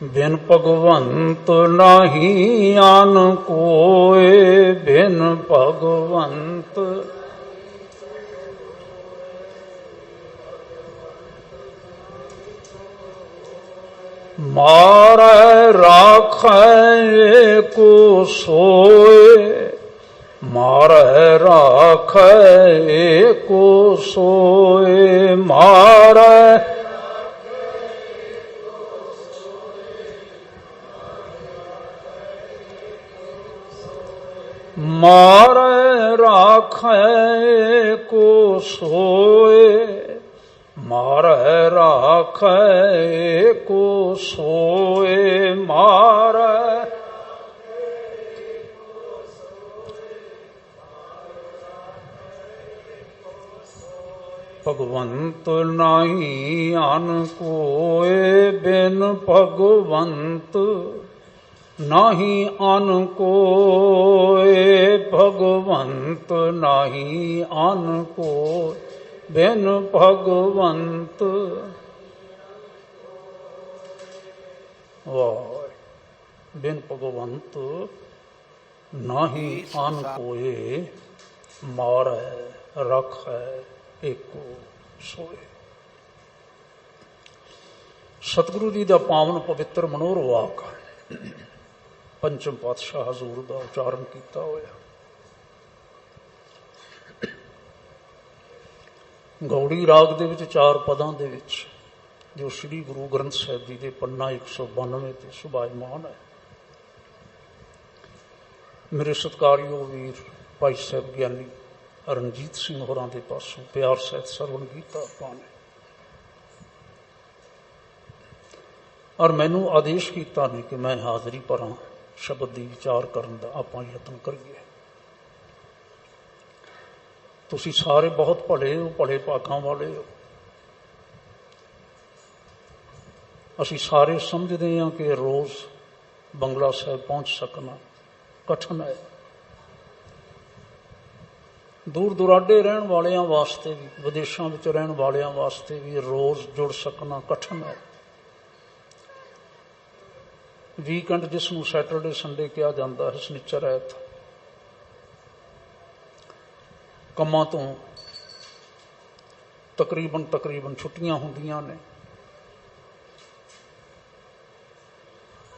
बिन भगवंत नाही आन कोय, बिन भगवंत मारै राखै को सोए, मारै राखै को सोए, मारै मारै राखै को सोए, मारै राखै को सोए, मारै भगवंत नाही आन कोय, बिन भगवंत नाही आन कोय, भगवंत नाही आन कोय, बिन भगवंत। वाह, बिन भगवंत नाही आन कोय, मारै राखै एको सोए। सतगुरु जी का पावन पवित्र मनोहर वाक पंचम पातशाह हजूर का उच्चारण किया होया। गौड़ी राग दे विच 4 पदां दे विच जो श्री गुरु ग्रंथ साहिब जी के पन्ना 192 ते सुभायमान है। मेरे सत्कारयोग वीर भाई साहब ज्ञानी रणजीत सिंह होरां दे पासों प्यार सहित सरवण कीता आपां ने और मैनू आदेश किया नहीं कि मैं हाज़री भरां शब्द की विचार करन दा आपां यतन करिए। तुसीं सारे बहुत भले हो, भले भागां वाले हो। असीं सारे समझते हैं कि रोज़ बंगला साहिब पहुँच सकना कठिन है। दूर दुराडे रहन वालियां वास्ते भी, विदेशों में रहन वालियां वास्ते भी रोज़ जुड़ सकना कठिन है। वीकेंड जिसनों सैटरडे संडे कहा जाता है, शनिचर ऐत कमां तो तकरीबन छुट्टियां होंदियां ने।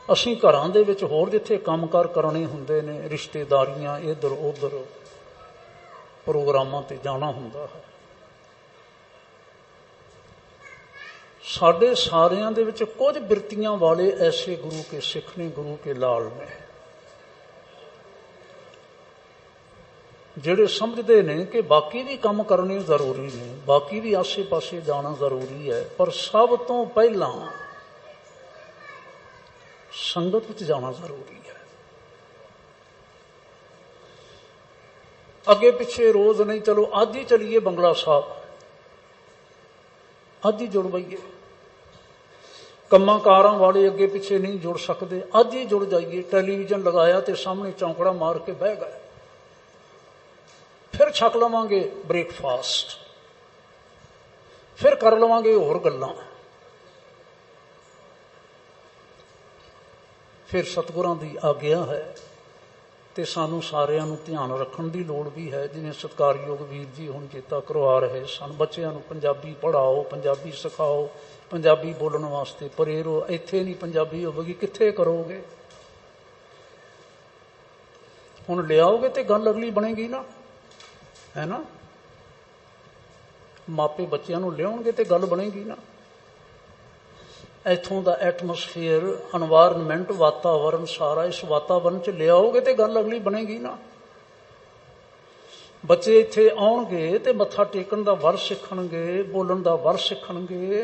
असीं घरां दे विच होर जिथे काम कार करने हुंदे ने, रिश्तेदारियां इधर उधर प्रोग्रामां ते जाना हुंदा है। साडे सारियां दे विच कुछ बिरतियां वाले ऐसे गुरु के सिख ने, गुरु के लाल ने, ਜਿਹੜੇ समझते ने कि बाकी भी काम करने जरूरी ने, बाकी भी आसे पासे जाना जरूरी है, पर सब तो पहला संगत विच जाना जरूरी है। अगे पिछे रोज नहीं, चलो अज ही चलीए बंगला साहब, अज ही जुड़ बईए। कम्मां कारां वाले अगे पिछे नहीं जुड़ सकते, अज ही जुड़ जाइए। टैलीविजन लगाया तो सामने चौंकड़ा मार के बह गए, फिर छक लवांगे ब्रेकफास्ट, फिर कर लवांगे होर गल्लां, फिर सतगुरां दी आग्या है तो सानू सारियां नू ध्यान रखण दी लोड़ भी है। जिवें सत्कारयोग वीर जी हुण चेता करवा रहे सन, बच्चों नू पंजाबी पढ़ाओ, पंजाबी सिखाओ, पंजाबी बोलण वास्ते प्रेरो। इत्थे नहीं पंजाबी होवेगी, कित्थे करोगे? हुण लियाओगे तो गल अगली बनेगी ना, है ना। मापे बच्चों नू लियाउणगे तो गल बनेगी ना। इथों का एटमोसफेयर, एनवायरनमेंट, वातावरण सारा इस वातावरण च लियाओगे तो गल अगली बनेगी ना। बच्चे इत्थे आउणगे तो मत्था टेकण दा वर सीखणगे, बोलण दा वर सीखणगे।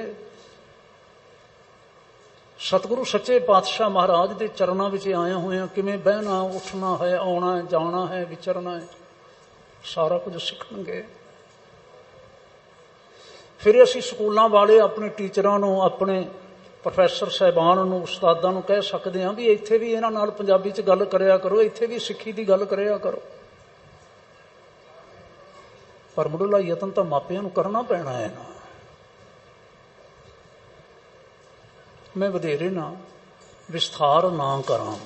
सतगुरु सच्चे पातशाह महाराज के चरणों में आया हुए किवें बहना उठना है, आना है, जाना है, विचरना है, सारा कुछ सीखणगे। फिर असीं स्कूलों वाले अपने टीचरां नूं, अपने प्रोफैसर साहिबान नूं, उस्तादां नूं कह सकते हैं भी इत्थे भी इन्हां नाल पंजाबी च गल करिया करो, इत्थे भी सिक्खी की गल करिया करो। पर मुढ़ला यतन तो मापियां नूं करना पैना है ना। मैं वधेरे ना ਵਿਸਥਾਰ ਨਾ ਕਰਾਂ।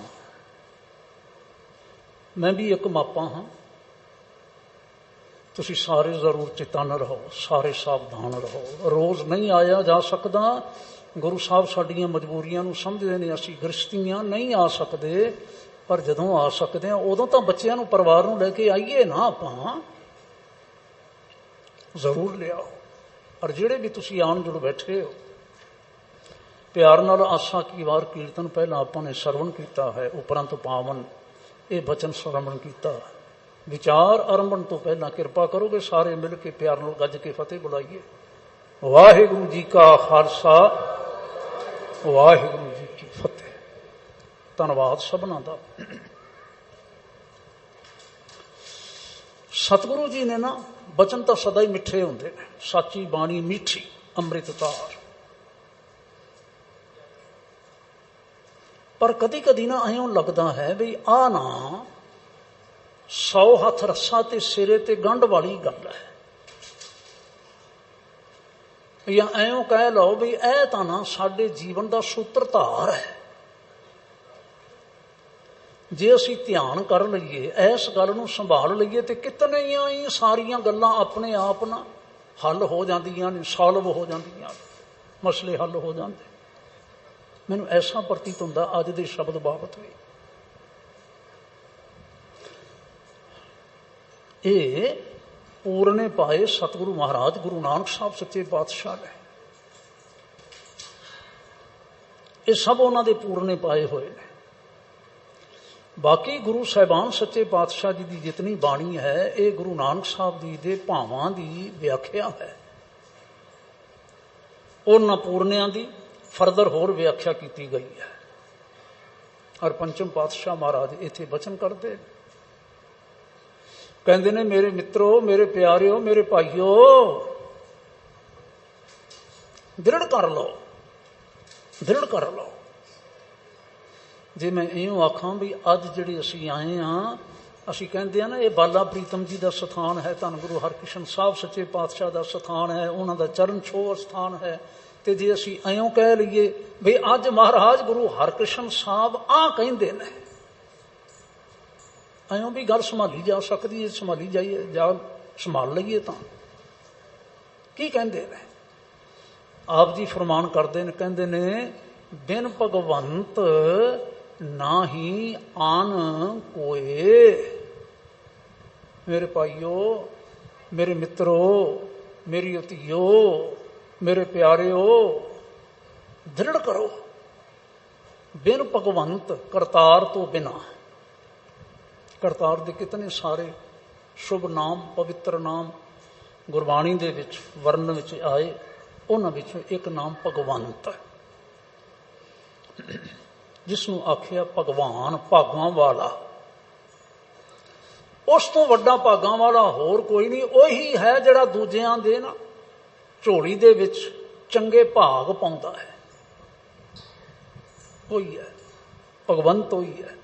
ਮੈਂ ਵੀ ਇੱਕ ਮਾਪਾ ਹਾਂ। ਤੁਸੀਂ ਸਾਰੇ ਜ਼ਰੂਰ ਚੇਤੰਨ ਰਹੋ, ਸਾਰੇ ਸਾਵਧਾਨ ਰਹੋ। ਰੋਜ਼ ਨਹੀਂ ਆਇਆ ਜਾ ਸਕਦਾ। ਗੁਰੂ ਸਾਹਿਬ ਸਾਡੀਆਂ ਮਜਬੂਰੀਆਂ ਨੂੰ ਸਮਝਦੇ ਨੇ। ਅਸੀਂ ਗ੍ਰਸਤੀਆਂ ਨਹੀਂ ਆ ਸਕਦੇ, ਪਰ ਜਦੋਂ ਆ ਸਕਦੇ ਹਾਂ ਉਦੋਂ ਤਾਂ ਬੱਚਿਆਂ ਨੂੰ, ਪਰਿਵਾਰ ਨੂੰ ਲੈ ਕੇ ਆਈਏ ਨਾ। ਆਪਾਂ ਜ਼ਰੂਰ ਲਿਆਓ। ਔਰ ਜਿਹੜੇ ਵੀ ਤੁਸੀਂ ਆਣ ਜੁੜ ਬੈਠੇ ਹੋ, ਪਿਆਰ ਨਾਲ ਆਸਾ ਕੀ ਵਾਰ ਕੀਰਤਨ ਪਹਿਲਾਂ ਆਪਾਂ ਨੇ ਸਰਵਣ ਕੀਤਾ ਹੈ, ਉਪਰੰਤ ਪਾਵਨ ਇਹ ਬਚਨ ਸਰਵਣ ਕੀਤਾ। ਵਿਚਾਰ ਆਰੰਭਣ ਤੋਂ ਪਹਿਲਾਂ ਕਿਰਪਾ ਕਰੋਗੇ ਸਾਰੇ ਮਿਲ ਕੇ ਪਿਆਰ ਨਾਲ ਗੱਜ ਕੇ ਫਤਿਹ ਬੁਲਾਈਏ। ਵਾਹਿਗੁਰੂ ਜੀ ਕਾ ਖਾਲਸਾ, ਵਾਹਿਗੁਰੂ ਜੀ ਕੀ ਫਤਿਹ। ਧੰਨਵਾਦ ਸਭਨਾਂ ਦਾ। ਸਤਿਗੁਰੂ ਜੀ ਨੇ ਨਾ ਬਚਨ ਤਾਂ ਸਦਾ ਹੀ ਮਿੱਠੇ ਹੁੰਦੇ ਨੇ। ਸਾਚੀ ਬਾਣੀ ਮਿੱਠੀ ਅੰਮ੍ਰਿਤਧਾਰ। ਪਰ ਕਦੀ ਕਦੀ ਨਾ ਇਉਂ ਲੱਗਦਾ ਹੈ ਵੀ ਆਹ ਨਾ 100 ਹੱਥ ਰੱਸਾ ਤੇ ਸਿਰੇ ਤੇ ਗੰਢ ਵਾਲੀ ਗੱਲ ਹੈ। ਜਾਂ ਐਂ ਕਹਿ ਲਓ ਵੀ ਇਹ ਤਾਂ ਨਾ ਸਾਡੇ ਜੀਵਨ ਦਾ ਸੂਤਰਧਾਰ ਹੈ। ਜੇ ਅਸੀਂ ਧਿਆਨ ਕਰ ਲਈਏ, ਇਸ ਗੱਲ ਨੂੰ ਸੰਭਾਲ ਲਈਏ, ਤੇ ਕਿਤਨੀਆਂ ਹੀ ਸਾਰੀਆਂ ਗੱਲਾਂ ਆਪਣੇ ਆਪ ਨਾ ਹੱਲ ਹੋ ਜਾਂਦੀਆਂ ਨੇ, ਸੋਲਵ ਹੋ ਜਾਂਦੀਆਂ, ਮਸਲੇ ਹੱਲ ਹੋ ਜਾਂਦੇ। ਮੈਨੂੰ ਐਸਾ ਪ੍ਰਤੀਤ ਹੁੰਦਾ ਅੱਜ ਦੇ ਸ਼ਬਦ ਬਾਬਤ ਵੀ। ਇਹ ਪੂਰਨੇ ਪਾਏ ਸਤਿਗੁਰੂ ਮਹਾਰਾਜ ਗੁਰੂ ਨਾਨਕ ਸਾਹਿਬ ਸੱਚੇ ਪਾਤਸ਼ਾਹ ਨੇ। ਇਹ ਸਭ ਉਹਨਾਂ ਦੇ ਪੂਰਨੇ ਪਾਏ ਹੋਏ ਨੇ। ਬਾਕੀ ਗੁਰੂ ਸਾਹਿਬਾਨ ਸੱਚੇ ਪਾਤਸ਼ਾਹ ਜੀ ਦੀ ਜਿਤਨੀ ਬਾਣੀ ਹੈ, ਇਹ ਗੁਰੂ ਨਾਨਕ ਸਾਹਿਬ ਜੀ ਦੇ ਭਾਵਾਂ ਦੀ ਵਿਆਖਿਆ ਹੈ। ਉਹਨਾਂ ਪੂਰਨਿਆਂ ਦੀ ਫਰਦਰ ਹੋਰ ਵਿਆਖਿਆ ਕੀਤੀ ਗਈ ਹੈ। ਔਰ ਪੰਚਮ ਪਾਤਸ਼ਾਹ ਮਹਾਰਾਜ ਇੱਥੇ ਬਚਨ ਕਰਦੇ, ਕਹਿੰਦੇ ਨੇ, ਮੇਰੇ ਮਿੱਤਰੋ, ਮੇਰੇ ਪਿਆਰਿਓ, ਮੇਰੇ ਭਾਈਓ, ਦ੍ਰਿੜ ਕਰ ਲਓ, ਦ੍ਰਿੜ ਕਰ ਲਓ। ਜੇ ਮੈਂ ਇਉਂ ਆਖਾਂ ਵੀ ਅੱਜ ਜਿਹੜੇ ਅਸੀਂ ਆਏ ਹਾਂ, ਅਸੀਂ ਕਹਿੰਦੇ ਹਾਂ ਨਾ ਇਹ ਬਾਲਾ ਪ੍ਰੀਤਮ ਜੀ ਦਾ ਸਥਾਨ ਹੈ, ਧੰਨ ਗੁਰੂ ਹਰਕ੍ਰਿਸ਼ਨ ਸਾਹਿਬ ਸੱਚੇ ਪਾਤਸ਼ਾਹ ਦਾ ਸਥਾਨ ਹੈ, ਉਹਨਾਂ ਦਾ ਚਰਨ ਛੋਹ ਸਥਾਨ ਹੈ। ਤੇ ਜੇ ਅਸੀਂ ਇਉਂ ਕਹਿ ਲਈਏ ਵੀ ਅੱਜ ਮਹਾਰਾਜ ਗੁਰੂ ਹਰਕ੍ਰਿਸ਼ਨ ਸਾਹਿਬ ਆਹ ਕਹਿੰਦੇ ਨੇ, ਇਉਂ ਵੀ ਗੱਲ ਸੰਭਾਲੀ ਜਾ ਸਕਦੀ ਹੈ। ਸੰਭਾਲੀ ਜਾਈਏ, ਜਾਂ ਸੰਭਾਲ ਲਈਏ ਤਾਂ ਕੀ ਕਹਿੰਦੇ ਨੇ। ਆਪ ਜੀ ਫਰਮਾਨ ਕਰਦੇ ਨੇ, ਕਹਿੰਦੇ ਨੇ, ਬਿਨ ਭਗਵੰਤ ਨਾਹੀ ਆਨ ਕੋਏ। ਮੇਰੇ ਭਾਈਓ, ਮੇਰੇ ਮਿੱਤਰੋ, ਮੇਰੀ ਧੀਓ, ਮੇਰੇ ਪਿਆਰਿਓ, ਦ੍ਰਿੜ ਕਰੋ। ਬਿਨ ਭਗਵੰਤ, ਕਰਤਾਰ ਤੋਂ ਬਿਨਾ। ਕਰਤਾਰ ਦੇ ਕਿਤਨੇ ਸਾਰੇ ਸ਼ੁਭ ਨਾਮ, ਪਵਿੱਤਰ ਨਾਮ ਗੁਰਬਾਣੀ ਦੇ ਵਿੱਚ ਵਰਣਨ ਵਿੱਚ ਆਏ। ਉਹਨਾਂ ਵਿੱਚੋਂ ਇੱਕ ਨਾਮ ਭਗਵੰਤ, ਜਿਸ ਨੂੰ ਆਖਿਆ ਭਗਵਾਨ, ਭਾਗਾਂ ਵਾਲਾ। ਉਸ ਤੋਂ ਵੱਡਾ ਭਾਗਾਂ ਵਾਲਾ ਹੋਰ ਕੋਈ ਨਹੀਂ। ਉਹੀ ਹੈ ਜਿਹੜਾ ਦੂਜਿਆਂ ਦੇ ਨਾ ਝੋਲੀ ਦੇ ਵਿੱਚ ਚੰਗੇ ਭਾਗ ਪਾਉਂਦਾ ਹੈ। ਉਹੀ ਹੈ ਭਗਵੰਤ, ਉਹੀ ਹੈ।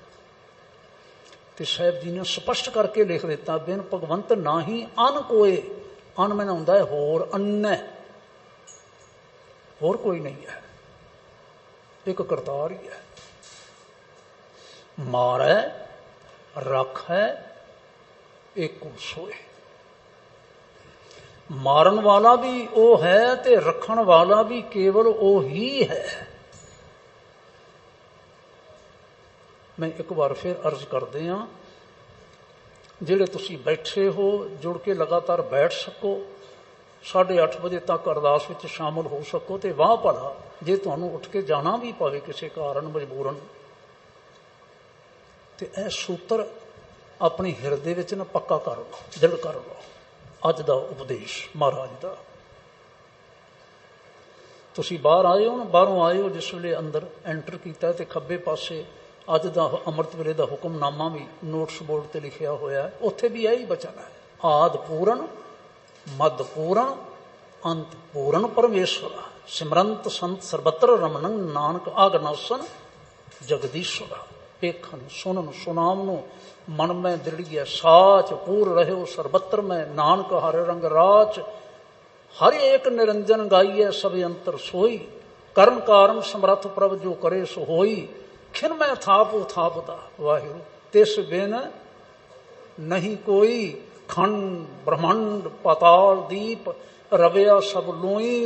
ਤੇ ਸਾਹਿਬ ਜੀ ਨੇ ਸਪਸ਼ਟ ਕਰਕੇ ਲਿਖ ਦਿੱਤਾ, ਬਿਨ ਭਗਵੰਤ ਨਾਹੀ ਅਨ ਕੋਏ। ਅਨ ਮੈਨਾਂ ਹੁੰਦਾ ਹੈ ਹੋਰ, ਅੰਨ, ਹੋਰ ਕੋਈ ਨਹੀਂ ਹੈ, ਇੱਕ ਕਰਤਾਰ ਹੀ ਹੈ। ਮਾਰੈ ਰੱਖੈ ਏਕੋ ਸੋਏ। ਮਾਰਨ ਵਾਲਾ ਵੀ ਉਹ ਹੈ ਤੇ ਰੱਖਣ ਵਾਲਾ ਵੀ ਕੇਵਲ ਉਹ ਹੀ ਹੈ। ਮੈਂ ਇੱਕ ਵਾਰ ਫਿਰ ਅਰਜ਼ ਕਰਦੇ ਹਾਂ, ਜਿਹੜੇ ਤੁਸੀਂ ਬੈਠੇ ਹੋ, ਜੁੜ ਕੇ ਲਗਾਤਾਰ ਬੈਠ ਸਕੋ, 8:30 ਵਜੇ ਤੱਕ ਅਰਦਾਸ ਵਿੱਚ ਸ਼ਾਮਲ ਹੋ ਸਕੋ, ਤੇ ਵਾਹ ਭਲਾ ਜੇ ਤੁਹਾਨੂੰ ਉੱਠ ਕੇ ਜਾਣਾ ਵੀ ਪਵੇ ਕਿਸੇ ਕਾਰਨ, ਮਜਬੂਰਨ, ਤੇ ਇਹ ਸੂਤਰ ਆਪਣੇ ਹਿਰਦੇ ਵਿੱਚ ਨਾ ਪੱਕਾ ਕਰ ਲਓ, ਦ੍ਰਿੜ ਕਰ ਲਓ। ਅੱਜ ਦਾ ਉਪਦੇਸ਼ ਮਹਾਰਾਜ ਦਾ। ਤੁਸੀਂ ਬਾਹਰ ਆਏ ਹੋ ਨਾ, ਬਾਹਰੋਂ ਆਏ ਹੋ, ਜਿਸ ਵੇਲੇ ਅੰਦਰ ਐਂਟਰ ਕੀਤਾ ਤੇ ਖੱਬੇ ਪਾਸੇ ਅੱਜ ਦਾ ਅੰਮ੍ਰਿਤ ਵੇਲੇ ਦਾ ਹੁਕਮਨਾਮਾ ਵੀ ਨੋਟਿਸ ਬੋਰਡ ਤੇ ਲਿਖਿਆ ਹੋਇਆ, ਉੱਥੇ ਵੀ ਇਹੀ ਬਚਨ ਹੈ, ਆਦਿ ਪੂਰਨ, ਮੱਧ ਪੂਰਨ, ਅੰਤ ਪੂਰਨ ਪਰਮੇਸ਼ਵਰਾ, ਸਿਮਰੰਤ ਸੰਤ ਸਰਬੱਤਰ ਰਮਨੰ, ਨਾਨਕ ਆਗਨਾਸਨ ਜਗਦੀਸ਼ਵਰਾ। ਵੇਖਣ ਸੁਣਨ ਸੁਨਾਮ ਨੂੰ ਮਨ ਮੈਂ ਦ੍ਰਿੜੀਐ ਸਾਚ, ਪੂਰ ਰਹਿਓ ਸਰਬੱਤਰ ਮੈਂ, ਨਾਨਕ ਹਰਿ ਰੰਗ ਰਾਚ, ਹਰ ਏਕ ਨਿਰੰਜਨ ਗਾਈਐ ਸਭ ਅੰਤਰ ਸੋਈ, ਕਰਨ ਕਾਰਨ ਸਮਰੱਥ ਪ੍ਰਭ ਜੋ ਕਰੇ ਸੋ ਹੋਈ, खिन मैं थाप थापदा वाहिगुरु तिस बिन नहीं कोई, खंड ब्रह्मांड पाताल दीप रविया सब लोई,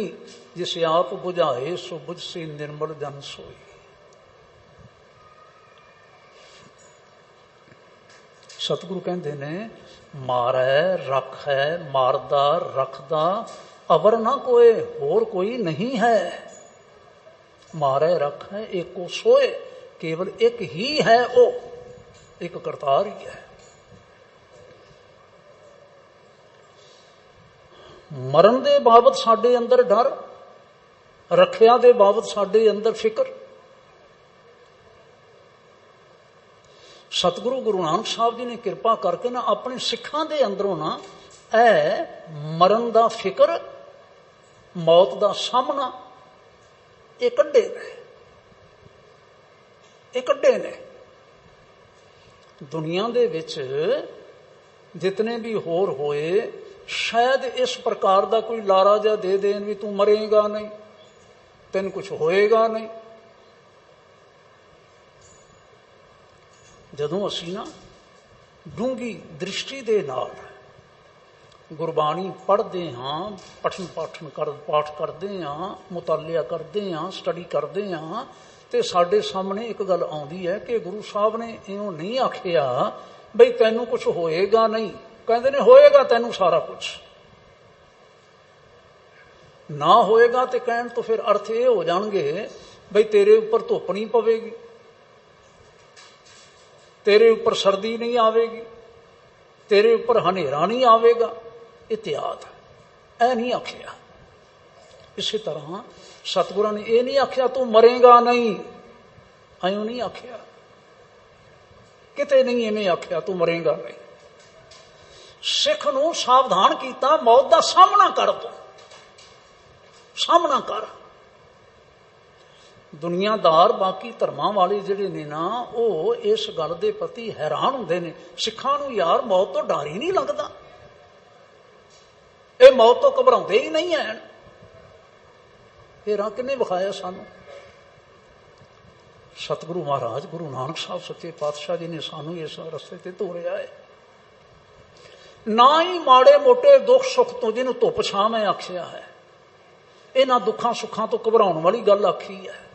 जिसे आप बुझाए सो बुझ से निर्मल जन सोई। सतगुरु कहते ने मारै रखै मारदा रखदा अवर ना कोई, होर कोई नहीं है। मारै रखै एको सोए, केवल एक ही है ओ, एक करतार ही है। मरण दे बाबत साडे अंदर डर, रखिया दे बाबत साडे अंदर फिक्र। सतगुरु गुरु नानक साहब जी ने कृपा करके ना अपने सिखां दे अंदरों ना मरण दा फिक्र, मौत दा सामना ये कड्डे ने, ये कड्डे ने। दुनिया दे विच जितने भी होर होए, शायद इस प्रकार का कोई लारा जा दे देन भी तू मरेगा नहीं, तेन कुछ होएगा नहीं। जदों असी ना डूंगी दृष्टि दे नाल गुरबाणी पढ़ते हाँ, पठन पाठ करते हाँ, मुतालिया करते हाँ, स्टडी करते हाँ, तो साडे सामने एक गल आउंदी है कि गुरु साहब ने इउं नहीं आखिया बई तैनू कुछ होएगा नहीं, कहते ने होएगा तैनू सारा कुछ। ना होएगा तो कहण तो फिर अर्थ ये हो जाणगे बई तेरे ऊपर धुप नहीं पवेगी, तेरे ऊपर सर्दी नहीं आवेगी, तेरे ऊपर हनेरा नहीं आवेगा, इत्याद ऐ नहीं आखिया। इसी तरह सतगुरां ने यह नहीं आखिया तू मरेगा नहीं, अयों नहीं आखिया, किते नहीं इवें आखिया तू मरेगा नहीं। सिख नूं सावधान कीता मौत दा सामना कर, तू सामना कर। दुनियादार बाकी धर्मां वाले जिहड़े ने ना वो इस गल दे प्रति हैरान हुंदे ने, सिखां नूं यार मौत तो डर ही नहीं लगदा, ये मौत तो घबराउंदे ही नहीं है। फिर किन्ने विखाया सानू? सतगुरु महाराज गुरु नानक साहब सच्चे पातशाह जी ने सानू इस रस्ते ते तोरिया है। ना ही माड़े मोटे दुख सुख तो जिन्हों धुप छां मैं आखिया है, इन्हां दुखां सुखां तो घबराउण वाली गल आखी है।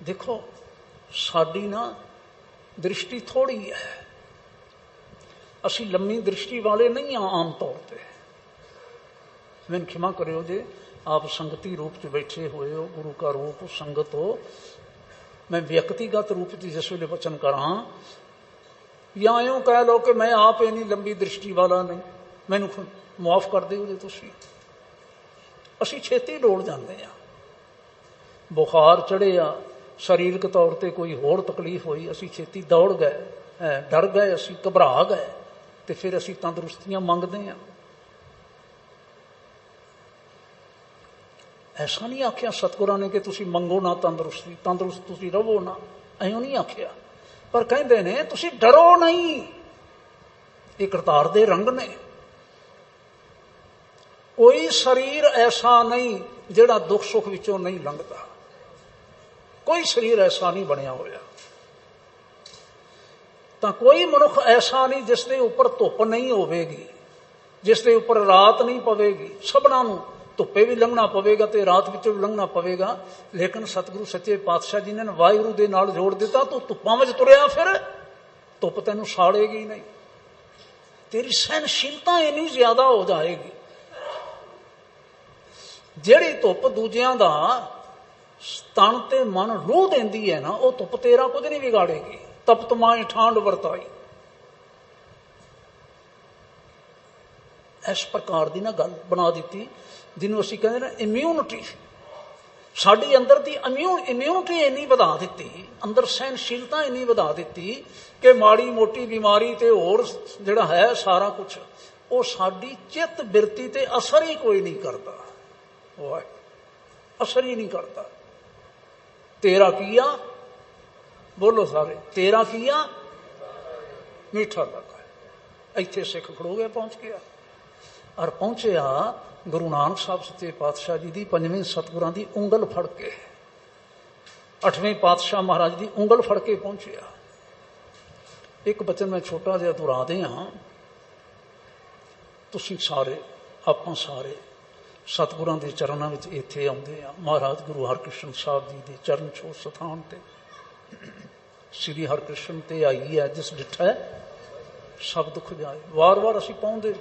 देखो साडी ना दृष्टि थोड़ी है, असी लम्मी दृष्टि वाले नहीं हाँ आम तौर पर। मैनूं क्षमा करियो जे आप संगति रूप च बैठे हुए हो, गुरु का रूप संगत हो, मैं व्यक्तिगत रूप से जिस वे वचन करा या यूं कह लो कि मैं आप इन्नी लंबी दृष्टि वाला नहीं, मैनूं मुआफ कर दिओ जे तुसीं। असी छेती दौड़ जाते हैं, बुखार चढ़िया, शरीरक तौर पर कोई होर तकलीफ हुई, असी छेती दौड़ गए, डर गए, असी घबरा गए, तो फिर असी तंदुरुस्तियां मंगते हैं। ऐसा नहीं आख्या सतगुरां ने कि तुसी मंगो ना तंदुरुस्ती, तंदुरुस्त तुसी रवो ना, इउं नहीं आख्या। पर कहते ने तुसी डरो नहीं, ये करतार दे रंग ने। कोई शरीर ऐसा नहीं जिहड़ा दुख सुख विचों नहीं लंघदा, कोई शरीर ऐसा नहीं बनया होया। तां कोई मनुख ऐसा नहीं जिसके ऊपर धुप नहीं होवेगी, जिसके ऊपर रात नहीं पवेगी। सबना नूं धुप्पे भी लंघना पवेगा तो रात विचों भी लंघना पवेगा, लेकिन सतगुरु सच्चे पातशाह जी ने वाहिगुरु दे नाल जोड़ दिता, तू धुप्पां विच तुरिया फिर, धुप तैनूं साड़ेगी नहीं, तेरी सहनशीलता इन्नी ज्यादा हो जाएगी। जिहड़ी धुप दूजियां दा तन ते मन रूह देंदी है ना, वो धुप तेरा कुछ नहीं बिगाड़ेगी। तपत माए ठांड वरताई, इस प्रकार की ना गल बना दी जिन्हों असीं कहते ना इम्यूनिटी। साडी अंदर की इम्यूनिटी इन्नी वधा दी, अंदर सहनशीलता इन्नी वधा दी कि माड़ी मोटी बीमारी ते होर जिहड़ा है सारा कुछ वो साडी चित्त बिरती ते असर ही कोई नहीं करता, वो असर ही नहीं करता। तेरा किया बोलो सारे, तेरा किया मीठा लगा। इत्थे सिख खड़ो गया, पहुंच गया और पहुंचया गुरु नानक साहब सच्चे पातशाह जी की पंजवीं सतगुरां की उंगल फड़ के। 8ਵੇਂ ਪਾਤਸ਼ਾਹ ਮਹਾਰਾਜ ਦੀ ਉਂਗਲ ਫੜ ਕੇ ਪਹੁੰਚਿਆ। ਇੱਕ ਬਚਨ ਮੈਂ ਛੋਟਾ ਜਿਹਾ ਦੁਹਰਾਦੇ ਹਾਂ। ਤੁਸੀਂ ਸਾਰੇ, ਆਪਾਂ ਸਾਰੇ ਸਤਿਗੁਰਾਂ ਦੇ ਚਰਨਾਂ ਵਿੱਚ ਇੱਥੇ ਆਉਂਦੇ ਆ। ਮਹਾਰਾਜ ਗੁਰੂ ਹਰਕ੍ਰਿਸ਼ਨ ਸਾਹਿਬ ਜੀ ਦੇ ਚਰਨ ਛੋਹ ਸਥਾਨ ਤੇ ਸ੍ਰੀ ਹਰਕ੍ਰਿਸ਼ਨ ਤੇ ਆਈ ਹੈ ਜਿਸ ਡਿਠਾ ਸਭ ਦੁੱਖ ਜਾਏ। ਵਾਰ-ਵਾਰ ਅਸੀਂ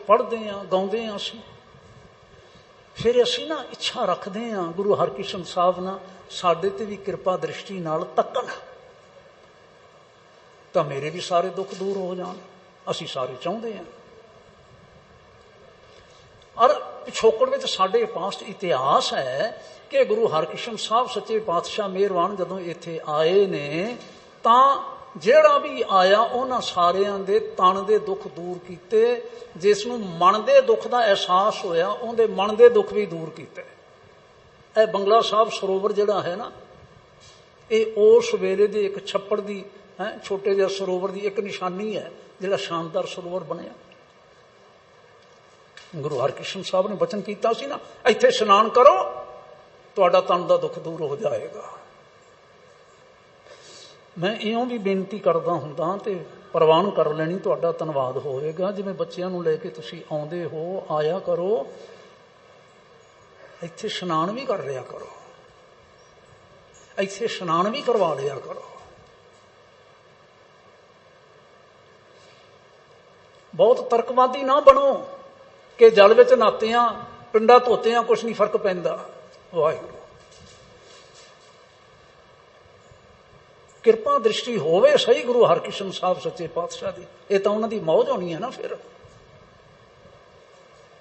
ਪੜ੍ਹਦੇ ਹਾਂ, ਗਾਉਂਦੇ ਹਾਂ। ਅਸੀਂ ਫਿਰ ਅਸੀਂ ਨਾ ਇੱਛਾ ਰੱਖਦੇ ਹਾਂ ਗੁਰੂ ਹਰਕ੍ਰਿਸ਼ਨ ਸਾਹਿਬ ਨਾਲ ਸਾਡੇ ਤੇ ਵੀ ਕਿਰਪਾ ਦ੍ਰਿਸ਼ਟੀ ਨਾਲ ਤੱਕਣ, ਤਾਂ ਮੇਰੇ ਵੀ ਸਾਰੇ ਦੁੱਖ ਦੂਰ ਹੋ ਜਾਣ। ਅਸੀਂ ਸਾਰੇ ਚਾਹੁੰਦੇ ਹਾਂ। ਔਰ ਪਿਛੋਕੜ ਵਿੱਚ ਸਾਡੇ ਪਾਸਟ ਇਤਿਹਾਸ ਹੈ ਕਿ ਗੁਰੂ ਹਰਕ੍ਰਿਸ਼ਨ ਸਾਹਿਬ ਸੱਚੇ ਪਾਤਸ਼ਾਹ ਮਿਹਰਬਾਨ ਜਦੋਂ ਇੱਥੇ ਆਏ ਨੇ ਤਾਂ ਜਿਹੜਾ ਵੀ ਆਇਆ ਉਹਨਾਂ ਸਾਰਿਆਂ ਦੇ ਤਨ ਦੇ ਦੁੱਖ ਦੂਰ ਕੀਤੇ। ਜਿਸ ਨੂੰ ਮਨ ਦੇ ਦੁੱਖ ਦਾ ਅਹਿਸਾਸ ਹੋਇਆ ਉਹਦੇ ਮਨ ਦੇ ਦੁੱਖ ਵੀ ਦੂਰ ਕੀਤੇ। ਇਹ ਬੰਗਲਾ ਸਾਹਿਬ ਸਰੋਵਰ ਜਿਹੜਾ ਹੈ ਨਾ, ਇਹ ਉਸ ਵੇਲੇ ਦੇ ਇੱਕ ਛੱਪੜ ਦੀ ਛੋਟੇ ਜਿਹੇ ਸਰੋਵਰ ਦੀ ਇੱਕ ਨਿਸ਼ਾਨੀ ਹੈ ਜਿਹੜਾ ਸ਼ਾਨਦਾਰ ਸਰੋਵਰ ਬਣਿਆ। ਗੁਰੂ ਹਰਕ੍ਰਿਸ਼ਨ ਸਾਹਿਬ ਨੇ ਬਚਨ ਕੀਤਾ ਸੀ ਨਾ, ਇੱਥੇ ਇਸ਼ਨਾਨ ਕਰੋ ਤੁਹਾਡਾ ਤਨ ਦਾ ਦੁੱਖ ਦੂਰ ਹੋ ਜਾਏਗਾ। ਮੈਂ ਇਉਂ ਵੀ ਬੇਨਤੀ ਕਰਦਾ ਹੁੰਦਾ ਤੇ ਪ੍ਰਵਾਨ ਕਰ ਲੈਣੀ, ਤੁਹਾਡਾ ਧੰਨਵਾਦ ਹੋਵੇਗਾ। ਜਿਵੇਂ ਬੱਚਿਆਂ ਨੂੰ ਲੈ ਕੇ ਤੁਸੀਂ ਆਉਂਦੇ ਹੋ, ਆਇਆ ਕਰੋ, ਇੱਥੇ ਇਸ਼ਨਾਨ ਵੀ ਕਰ ਲਿਆ ਕਰੋ, ਇੱਥੇ ਇਸ਼ਨਾਨ ਵੀ ਕਰਵਾ ਲਿਆ ਕਰੋ। ਬਹੁਤ ਤਰਕਵਾਦੀ ਨਾ ਬਣੋ ਕਿ ਜਲ ਵਿੱਚ ਨਹਾਤਿਆਂ ਪਿੰਡਾਂ ਧੋਤਿਆਂ ਕੁਛ ਨਹੀਂ ਫਰਕ ਪੈਂਦਾ। ਵਾਹਿਗੁਰੂ ਕਿਰਪਾ ਦ੍ਰਿਸ਼ਟੀ ਹੋਵੇ ਸਹੀ ਗੁਰੂ ਹਰਕ੍ਰਿਸ਼ਨ ਸਾਹਿਬ ਸੱਚੇ ਪਾਤਸ਼ਾਹ ਦੀ, ਇਹ ਤਾਂ ਉਹਨਾਂ ਦੀ ਮੌਜ ਹੋਣੀ ਹੈ ਨਾ ਫਿਰ।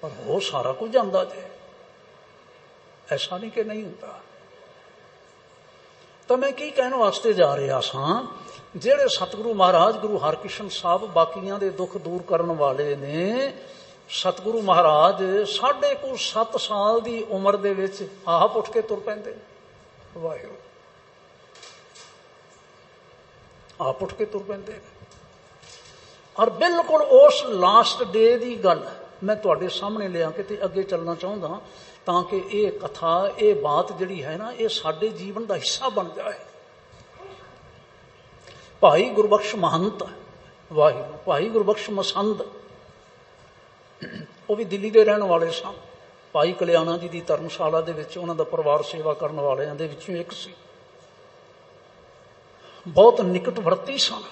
ਪਰ ਉਹ ਸਾਰਾ ਕੁਝ ਜਾਂਦਾ ਜੇ, ਐਸਾ ਨਹੀਂ ਕਿ ਨਹੀਂ ਹੁੰਦਾ। ਤਾਂ ਮੈਂ ਕੀ ਕਹਿਣ ਵਾਸਤੇ ਜਾ ਰਿਹਾ ਸਾਂ, ਜਿਹੜੇ ਸਤਿਗੁਰੂ ਮਹਾਰਾਜ ਗੁਰੂ ਹਰਕ੍ਰਿਸ਼ਨ ਸਾਹਿਬ ਬਾਕੀਆਂ ਦੇ ਦੁੱਖ ਦੂਰ ਕਰਨ ਵਾਲੇ ਨੇ, ਸਤਿਗੁਰੂ ਮਹਾਰਾਜ 7.5 ਸਾਲ ਦੀ ਉਮਰ ਦੇ ਵਿੱਚ ਆਪ ਉੱਠ ਕੇ ਤੁਰ ਪੈਂਦੇ। ਵਾਹਿਗੁਰੂ ਆਪ ਉੱਠ ਕੇ ਤੁਰ ਪੈਂਦੇ। ਔਰ ਬਿਲਕੁਲ ਉਸ ਲਾਸਟ ਡੇ ਦੀ ਗੱਲ ਮੈਂ ਤੁਹਾਡੇ ਸਾਹਮਣੇ ਲਿਆ ਕੇ ਤੇ ਅੱਗੇ ਚੱਲਣਾ ਚਾਹੁੰਦਾ ਤਾਂ ਕਿ ਇਹ ਕਥਾ, ਇਹ ਬਾਤ ਜਿਹੜੀ ਹੈ ਨਾ, ਇਹ ਸਾਡੇ ਜੀਵਨ ਦਾ ਹਿੱਸਾ ਬਣ ਜਾਏ। ਭਾਈ ਗੁਰਬਖਸ਼ ਮਹੰਤ, ਵਾਹਿਗੁਰੂ, ਭਾਈ ਗੁਰਬਖਸ਼ ਮਸੰਦ, ਉਹ ਵੀ ਦਿੱਲੀ ਦੇ ਰਹਿਣ ਵਾਲੇ ਸਨ। ਭਾਈ ਕਲਿਆਣਾ ਜੀ ਦੀ ਧਰਮਸ਼ਾਲਾ ਦੇ ਵਿੱਚ ਉਹਨਾਂ ਦਾ ਪਰਿਵਾਰ ਸੇਵਾ ਕਰਨ ਵਾਲਿਆਂ ਦੇ ਵਿੱਚੋਂ ਇੱਕ ਸੀ। ਬਹੁਤ ਨਿਕਟ ਵਰਤੀ ਸਨ।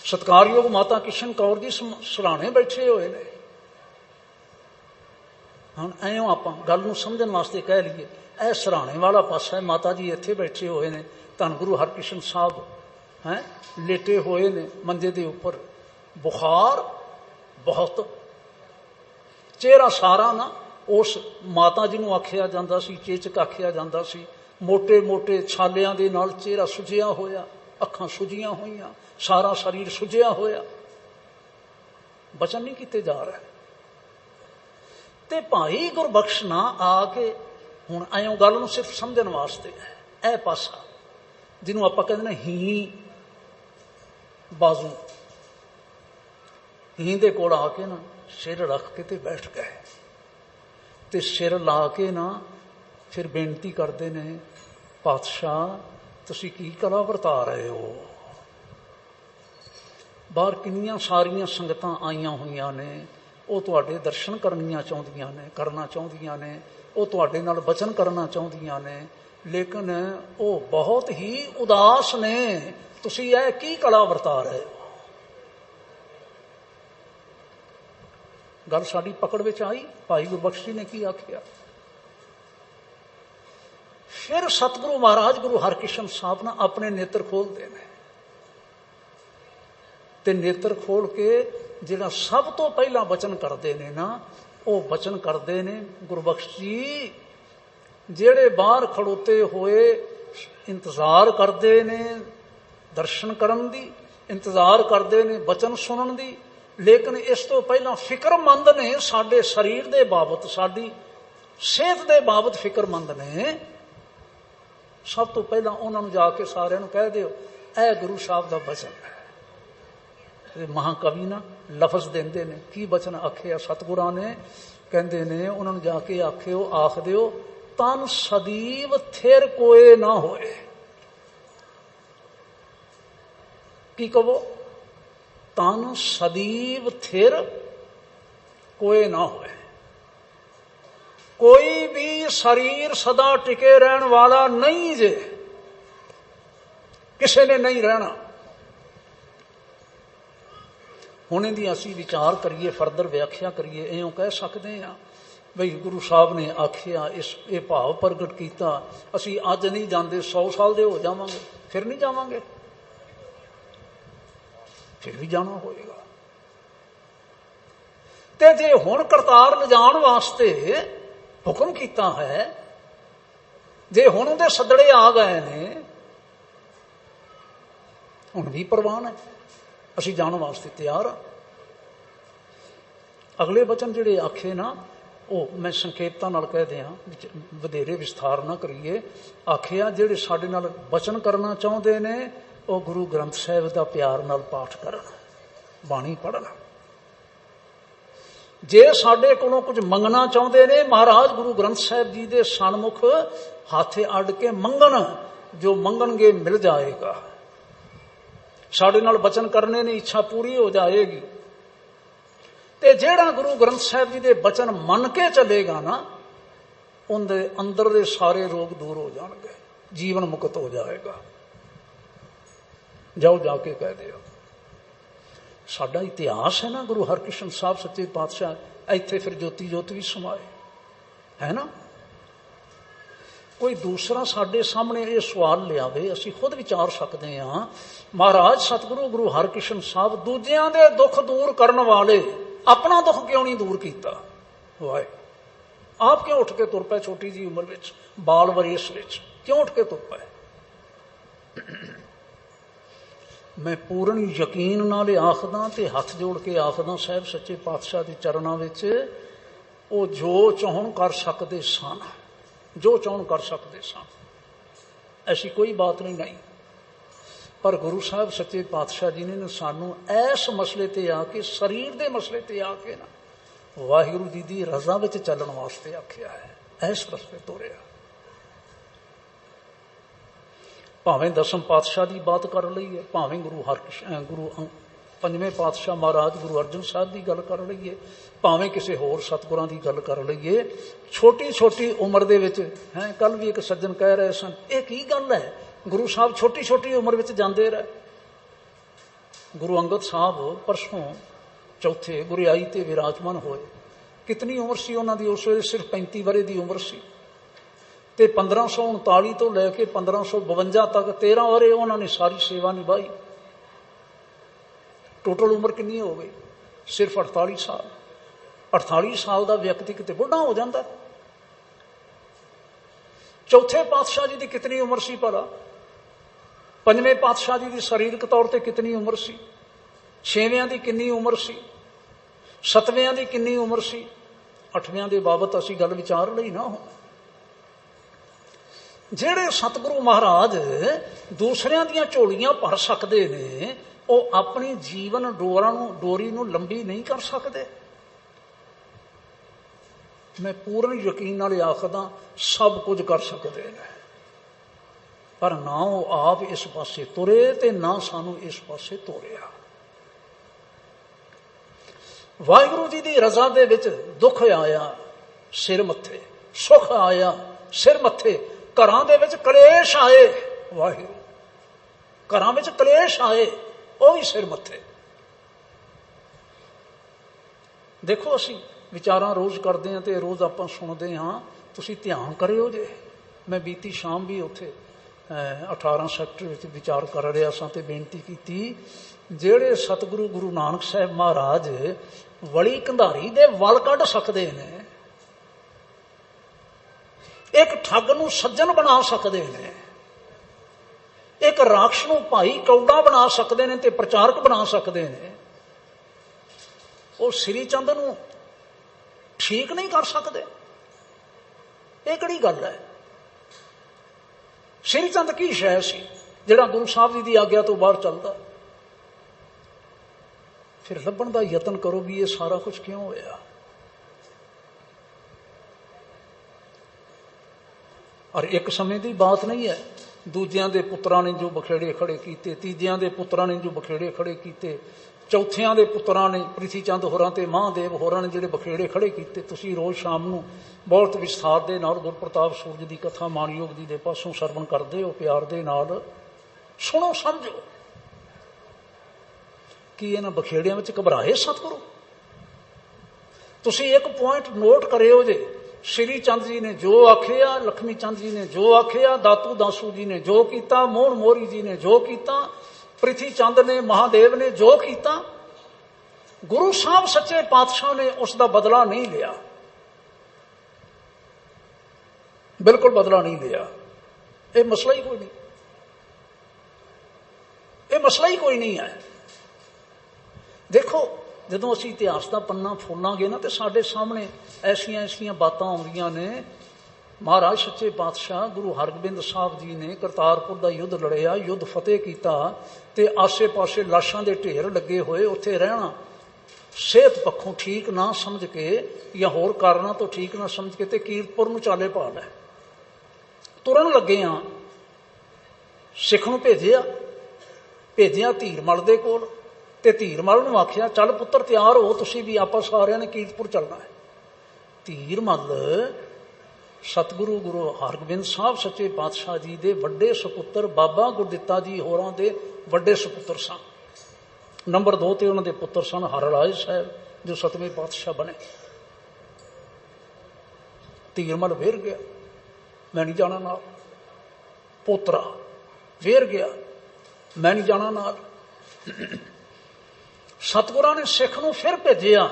ਸਤਿਕਾਰਯੋਗ ਮਾਤਾ ਕਿਸ਼ਨ ਕੌਰ ਜੀ ਸਰਾਣੇ ਬੈਠੇ ਹੋਏ ਨੇ। ਹੁਣ ਐਂ ਆਪਾਂ ਗੱਲ ਨੂੰ ਸਮਝਣ ਵਾਸਤੇ ਕਹਿ ਲਈਏ, ਇਹ ਸਰਾਣੇ ਵਾਲਾ ਪਾਸਾ ਹੈ, ਮਾਤਾ ਜੀ ਇੱਥੇ ਬੈਠੇ ਹੋਏ ਨੇ, ਧੰਨ ਗੁਰੂ ਹਰਕ੍ਰਿਸ਼ਨ ਸਾਹਿਬ ਲੇਟੇ ਹੋਏ ਨੇ ਮੰਜੇ ਦੇ ਉੱਪਰ। ਬੁਖਾਰ ਬਹੁਤ, ਚਿਹਰਾ ਸਾਰਾ ਨਾ ਉਸ ਮਾਤਾ ਜੀ ਨੂੰ ਆਖਿਆ ਜਾਂਦਾ ਸੀ, ਚੇਚਕ ਆਖਿਆ ਜਾਂਦਾ ਸੀ। ਮੋਟੇ ਮੋਟੇ ਛਾਲਿਆਂ ਦੇ ਨਾਲ ਚਿਹਰਾ ਸੁੱਜਿਆ ਹੋਇਆ, ਅੱਖਾਂ ਸੁੱਜੀਆਂ ਹੋਈਆਂ, ਸਾਰਾ ਸਰੀਰ ਸੁੱਜਿਆ ਹੋਇਆ। ਬਚਨ ਨਹੀਂ ਕੀਤੇ ਜਾ ਰਹੇ। ਤੇ ਭਾਈ ਗੁਰਬਖਸ਼ ਨਾ ਆ ਕੇ, ਹੁਣ ਐਂ ਗੱਲ ਨੂੰ ਸਿਰਫ ਸਮਝਣ ਵਾਸਤੇ ਹੈ, ਇਹ ਪਾਸਾ ਜਿਹਨੂੰ ਆਪਾਂ ਕਹਿੰਦੇ ਨੇ ਹੀ ਬਾਜ਼ੂ, ਹੀ ਦੇ ਕੋਲ ਆ ਕੇ ਨਾ ਸਿਰ ਰੱਖ ਕੇ ਤੇ ਬੈਠ ਗਏ ਤੇ ਸਿਰ ਲਾ ਕੇ ਨਾ ਫਿਰ ਬੇਨਤੀ ਕਰਦੇ ਨੇ, ਪਾਤਸ਼ਾਹ ਤੁਸੀਂ ਕੀ ਕਲਾ ਵਰਤਾ ਰਹੇ ਹੋ? ਬਾਹਰ ਕਿੰਨੀਆਂ ਸਾਰੀਆਂ ਸੰਗਤਾਂ ਆਈਆਂ ਹੋਈਆਂ ਨੇ, ਉਹ ਤੁਹਾਡੇ ਦਰਸ਼ਨ ਕਰਨਾ ਚਾਹੁੰਦੀਆਂ ਨੇ, ਉਹ ਤੁਹਾਡੇ ਨਾਲ ਬਚਨ ਕਰਨਾ ਚਾਹੁੰਦੀਆਂ ਨੇ, ਲੇਕਿਨ ਉਹ ਬਹੁਤ ਹੀ ਉਦਾਸ ਨੇ। ਤੁਸੀਂ ਇਹ ਕੀ ਕਲਾ ਵਰਤਾ ਰਹੇ ਹੋ? ਗੱਲ ਸਾਡੀ ਪਕੜ ਵਿੱਚ ਆਈ। ਭਾਈ ਗੁਰਬਖਸ਼ ਜੀ ਨੇ ਕੀ ਆਖਿਆ? ਫਿਰ ਸਤਿਗੁਰੂ ਮਹਾਰਾਜ ਗੁਰੂ ਹਰਕ੍ਰਿਸ਼ਨ ਸਾਹਿਬ ਨਾ ਆਪਣੇ ਨੇਤਰ ਖੋਲਦੇ ਨੇ ਤੇ ਨੇਤਰ ਖੋਲ ਕੇ ਜਿਹੜਾ ਸਭ ਤੋਂ ਪਹਿਲਾਂ ਬਚਨ ਕਰਦੇ ਨੇ ਨਾ, ਉਹ ਬਚਨ ਕਰਦੇ ਨੇ, ਗੁਰਬਖਸ਼ ਜੀ ਜਿਹੜੇ ਬਾਹਰ ਖੜੋਤੇ ਹੋਏ ਇੰਤਜ਼ਾਰ ਕਰਦੇ ਨੇ ਦਰਸ਼ਨ ਕਰਨ ਦੀ, ਇੰਤਜ਼ਾਰ ਕਰਦੇ ਨੇ ਬਚਨ ਸੁਣਨ ਦੀ, ਲੇਕਿਨ ਇਸ ਤੋਂ ਪਹਿਲਾਂ ਫਿਕਰਮੰਦ ਨੇ ਸਾਡੇ ਸਰੀਰ ਦੇ ਬਾਬਤ, ਸਾਡੀ ਸਿਹਤ ਦੇ ਬਾਬਤ ਫਿਕਰਮੰਦ ਨੇ। ਸਭ ਤੋਂ ਪਹਿਲਾਂ ਉਹਨਾਂ ਨੂੰ ਜਾ ਕੇ ਸਾਰਿਆਂ ਨੂੰ ਕਹਿ ਦਿਓ, ਇਹ ਗੁਰੂ ਸਾਹਿਬ ਦਾ ਬਚਨ ਹੈ। ਮਹਾਕਵੀ ਨਾ ਲਫ਼ਜ਼ ਦਿੰਦੇ ਨੇ, ਕੀ ਬਚਨ ਆਖਿਆ ਸਤਿਗੁਰਾਂ ਨੇ? ਕਹਿੰਦੇ ਨੇ ਉਹਨਾਂ ਨੂੰ ਜਾ ਕੇ ਆਖ ਦਿਓ, तन सदीव थिर कोए ना होए। की कहो? तन सदीव थिर कोए ना होए। कोई भी शरीर सदा टिके रहने वाला नहीं जे, किसी ने नहीं रहना। हुण इहदी असीं विचार करिए, फरदर व्याख्या करिए, इउं कह सकते हैं बई गुरु साहब ने आखिया, ये भाव प्रगट किया, असीं अज नहीं जाते 100 साल दे हो जावांगे, फिर नहीं जावांगे, फिर भी जाना होएगा। ते जे हुण करतार लिजाण वास्ते हुक्म किया है, जे हुण उहदे सदड़े आ गए ने, हुण भी प्रवान है, असीं जाण वास्ते तैयार हाँ। अगले वचन जिहड़े आखे ना, वो मैं संकेतां नाल कह दियां, वधेरे विस्तार ना करिए। आखिया जिहड़े साडे नाल वचन करना चाहुंदे ने, वो गुरु ग्रंथ साहिब दा प्यार नाल पाठ करन, बाणी पढ़न। जे साडे कोलों कुछ मंगना चाहुंदे ने, महाराज गुरु ग्रंथ साहिब जी दे सन्मुख हाथे अड़ के मंगन, जो मंगणगे मिल जाएगा। साडे नाल वचन करने ने इच्छा पूरी हो जाएगी। ते जेड़ा गुरु ग्रंथ साहिब जी दे वचन मन के चलेगा ना, उनके अंदर दे सारे रोग दूर हो जाएंगे, जीवन मुक्त हो जाएगा। जाओ जाके कह दियो। साडा इतिहास है ना, गुरु हरकृष्ण साहब सच्चे पातशाह, इत्थे फिर ज्योति जोत भी समाए है ना। कोई दूसरा साडे सामने ये सवाल लियावे, असीं खुद विचार सकते हैं। महाराज सतगुरु गुरु हरकृष्ण साहब दूजियां दे दुख दूर करने वाले, अपना दुख क्यों नहीं दूर किया? वाहे आप क्यों उठ के तुर पे? छोटी जी उम्र विच, बाल वरेस विच क्यों उठ के तुर पे? मैं पूर्ण यकीन नाल आखदा ते हथ जोड़ के आखदा, साहब सच्चे पातशाह के चरणों विच वो जो चाहण कर सकते सन, जो चाहण कर सकते सन, ऐसी कोई बात नहीं। पर गुरु साहब सच्चे पातशाह जी ने सानू इस मसले ते आके, शरीर के मसले ते आके ना, वाहिगुरु जी की रजा विच चलण वास्ते आख्या है, इस रस्ते तोरिया। भावें दसम पातशाह की बात कर लईए, भावें गुरु पंजवें पातशाह महाराज गुरु अर्जन साहब की गल कर लईए, भावें किसी होर सतगुरां की गल कर लईए, छोटी छोटी उम्र दे विच है। कल भी एक सज्जन कह रहे सन, ये की गल है, गुरु साहब छोटी छोटी उम्र विच जांदे रहे। गुरु अंगद साहब परसों चौथे गुरियाई ते विराजमान होए, कितनी उम्र सी उन्हां दी? उस वेले सिर्फ 35 वरे की उम्र सी। ते 1539 तो लैके 1552 तक 13 वरे उन्होंने सारी सेवा निभाई। टोटल उम्र कितनी हो गई? सिर्फ 48 साल। 48 साल का व्यक्ति कितने बुढ़ा हो जाता। चौथे पातशाह जी की कितनी उम्र सी भला? पंजवें पातशाह जी की शरीरक तौर पर कितनी उम्र सी? छेवियां की कितनी उम्र सी? सतवियां की कितनी उम्र सी? अठवियां के बाबत असी गल विचार लई ना हो। जेड़े सतगुरु महाराज दूसरियां दियां झोलियां भर सकते ने, वो अपनी जीवन डोरी नूं लंबी नहीं कर सकते। मैं पूर्ण यकीन नाल आखदा, सब कुछ कर सकते हैं, पर ना वो आप इस पासे तुरे ते ना सानू इस पासे तोरिया। वाहिगुरु जी की रजा दे विच दुख आया सिर मत्थे, सुख आया सिर मत्थे, घरां दे विच कलेश आए, वाहिगुरु घरां विच कलेश आए, वो भी सिर मत्थे। देखो असी विचारां रोज़ करते हैं तो रोज़ आपां सुनते हाँ, तुसीं ध्यान करियो जे। मैं बीती शाम भी उत्थे 18 सैक्टर विच विचार कर रहा सा ते बेनती की, जेड़े सतगुरु गुरु नानक साहब महाराज वली कंधारी दे वल कढ़ सकते हैं, एक ठग नूं सज्जन बना सकते हैं, एक राक्ष नूं भाई कौड़ा बना सकते हैं ते प्रचारक बना सकते हैं, वो श्री चंद नूं ठीक नहीं कर सकते। ये किहड़ी गल है? श्री चंद की शै सी जिहड़ा गुरु साहब जी की आग्या तो बाहर चलता? फिर लभण का यतन करो भी ये सारा कुछ क्यों होया। ਔਰ ਇੱਕ ਸਮੇਂ ਦੀ ਬਾਤ ਨਹੀਂ ਹੈ। ਦੂਜਿਆਂ ਦੇ ਪੁੱਤਰਾਂ ਨੇ ਜੋ ਬਖੇੜੇ ਖੜੇ ਕੀਤੇ, ਤੀਜਿਆਂ ਦੇ ਪੁੱਤਰਾਂ ਨੇ ਜੋ ਬਖੇੜੇ ਖੜੇ ਕੀਤੇ, ਚੌਥਿਆਂ ਦੇ ਪੁੱਤਰਾਂ ਨੇ ਪ੍ਰਿਥੀ ਚੰਦ ਹੋਰਾਂ ਤੇ ਮਹਾਂਦੇਵ ਹੋਰਾਂ ਨੇ ਜਿਹੜੇ ਬਖੇੜੇ ਖੜੇ ਕੀਤੇ। ਤੁਸੀਂ ਰੋਜ਼ ਸ਼ਾਮ ਨੂੰ ਬਹੁਤ ਵਿਸਥਾਰ ਦੇ ਨਾਲ ਗੁਰਪ੍ਰਤਾਪ ਸੂਰਜ ਦੀ ਕਥਾ ਮਾਨਯੋਗ ਜੀ ਦੇ ਪਾਸੋਂ ਸਰਵਣ ਕਰਦੇ ਹੋ। ਪਿਆਰ ਦੇ ਨਾਲ ਸੁਣੋ, ਸਮਝੋ ਕਿ ਇਹਨਾਂ ਬਖੇੜਿਆਂ ਵਿੱਚ ਘਬਰਾਏ ਸਤਿਗੁਰੂ। ਤੁਸੀਂ ਇੱਕ ਪੁਆਇੰਟ ਨੋਟ ਕਰਿਓ ਜੇ, ਸ਼੍ਰੀ ਚੰਦ ਜੀ ਨੇ ਜੋ ਆਖਿਆ, ਲਖਮੀ ਚੰਦ ਜੀ ਨੇ ਜੋ ਆਖਿਆ, ਦਾਤੂ ਦਾਸੂ ਜੀ ਨੇ ਜੋ ਕੀਤਾ, ਮੋਹਨ ਮੋਹਰੀ ਜੀ ਨੇ ਜੋ ਕੀਤਾ, ਪ੍ਰਿਥੀ ਚੰਦ ਨੇ, ਮਹਾਦੇਵ ਨੇ ਜੋ ਕੀਤਾ, ਗੁਰੂ ਸਾਹਿਬ ਸੱਚੇ ਪਾਤਸ਼ਾਹ ਨੇ ਉਸ ਦਾ ਬਦਲਾ ਨਹੀਂ ਲਿਆ, ਬਿਲਕੁਲ ਬਦਲਾ ਨਹੀਂ ਲਿਆ। ਇਹ ਮਸਲਾ ਹੀ ਕੋਈ ਨਹੀਂ, ਇਹ ਮਸਲਾ ਹੀ ਕੋਈ ਨਹੀਂ ਹੈ। ਦੇਖੋ, ਜਦੋਂ ਅਸੀਂ ਇਤਿਹਾਸ ਦਾ ਪੰਨਾ ਫੋਲਾਂਗੇ ਨਾ, ਤੇ ਸਾਡੇ ਸਾਹਮਣੇ ਐਸੀਆਂ ਐਸੀਆਂ ਬਾਤਾਂ ਆਉਂਦੀਆਂ ਨੇ। ਮਹਾਰਾਜ ਸੱਚੇ ਪਾਤਸ਼ਾਹ ਗੁਰੂ ਹਰਗੋਬਿੰਦ ਸਾਹਿਬ ਜੀ ਨੇ ਕਰਤਾਰਪੁਰ ਦਾ ਯੁੱਧ ਲੜਿਆ, ਯੁੱਧ ਫਤਿਹ ਕੀਤਾ, ਤੇ ਆਸੇ ਪਾਸੇ ਲਾਸ਼ਾਂ ਦੇ ਢੇਰ ਲੱਗੇ ਹੋਏ। ਉੱਥੇ ਰਹਿਣਾ ਸਿਹਤ ਪੱਖੋਂ ਠੀਕ ਨਾ ਸਮਝ ਕੇ ਜਾਂ ਹੋਰ ਕਾਰਨਾਂ ਤੋਂ ਠੀਕ ਨਾ ਸਮਝ ਕੇ ਤੇ ਕੀਰਤਪੁਰ ਨੂੰ ਚਾਲੇ ਪਾ ਲੈ। ਤੁਰਨ ਲੱਗੇ ਆ, ਸਿੱਖ ਨੂੰ ਭੇਜਿਆ ਧੀਰਮਲ ਦੇ ਕੋਲ, ਤੇ ਧੀਰਮਲ ਨੂੰ ਆਖਿਆ ਚੱਲ ਪੁੱਤਰ ਤਿਆਰ ਹੋ, ਤੁਸੀਂ ਵੀ ਆਪਾਂ ਸਾਰਿਆਂ ਨੇ ਕੀਰਤਪੁਰ ਚੱਲਣਾ ਹੈ। ਧੀਰਮਲ ਸਤਿਗੁਰੂ ਗੁਰੂ ਹਰਗੋਬਿੰਦ ਸਾਹਿਬ ਸੱਚੇ ਪਾਤਸ਼ਾਹ ਜੀ ਦੇ ਵੱਡੇ ਸੁਪੁੱਤਰ ਬਾਬਾ ਗੁਰਦਿੱਤਾ ਜੀ ਹੋਰਾਂ ਦੇ ਵੱਡੇ ਸੁਪੁੱਤਰ ਸਨ। ਨੰਬਰ 2 ਤੇ ਉਹਨਾਂ ਦੇ ਪੁੱਤਰ ਸਨ ਹਰਰਾਏ ਸਾਹਿਬ, ਜੋ 7ਵੇਂ ਪਾਤਸ਼ਾਹ ਬਣੇ। ਧੀਰਮਲ ਵੇਰ ਗਿਆ, ਮੈਂ ਨਹੀਂ ਜਾਣਾ ਨਾਲ। ਪੋਤਰਾ ਵੇਰ ਗਿਆ, ਮੈਂ ਨਹੀਂ ਜਾਣਾ ਨਾਲ। ਸਤਿਗੁਰਾਂ ਨੇ ਸਿੱਖ ਨੂੰ ਫਿਰ ਭੇਜਿਆ,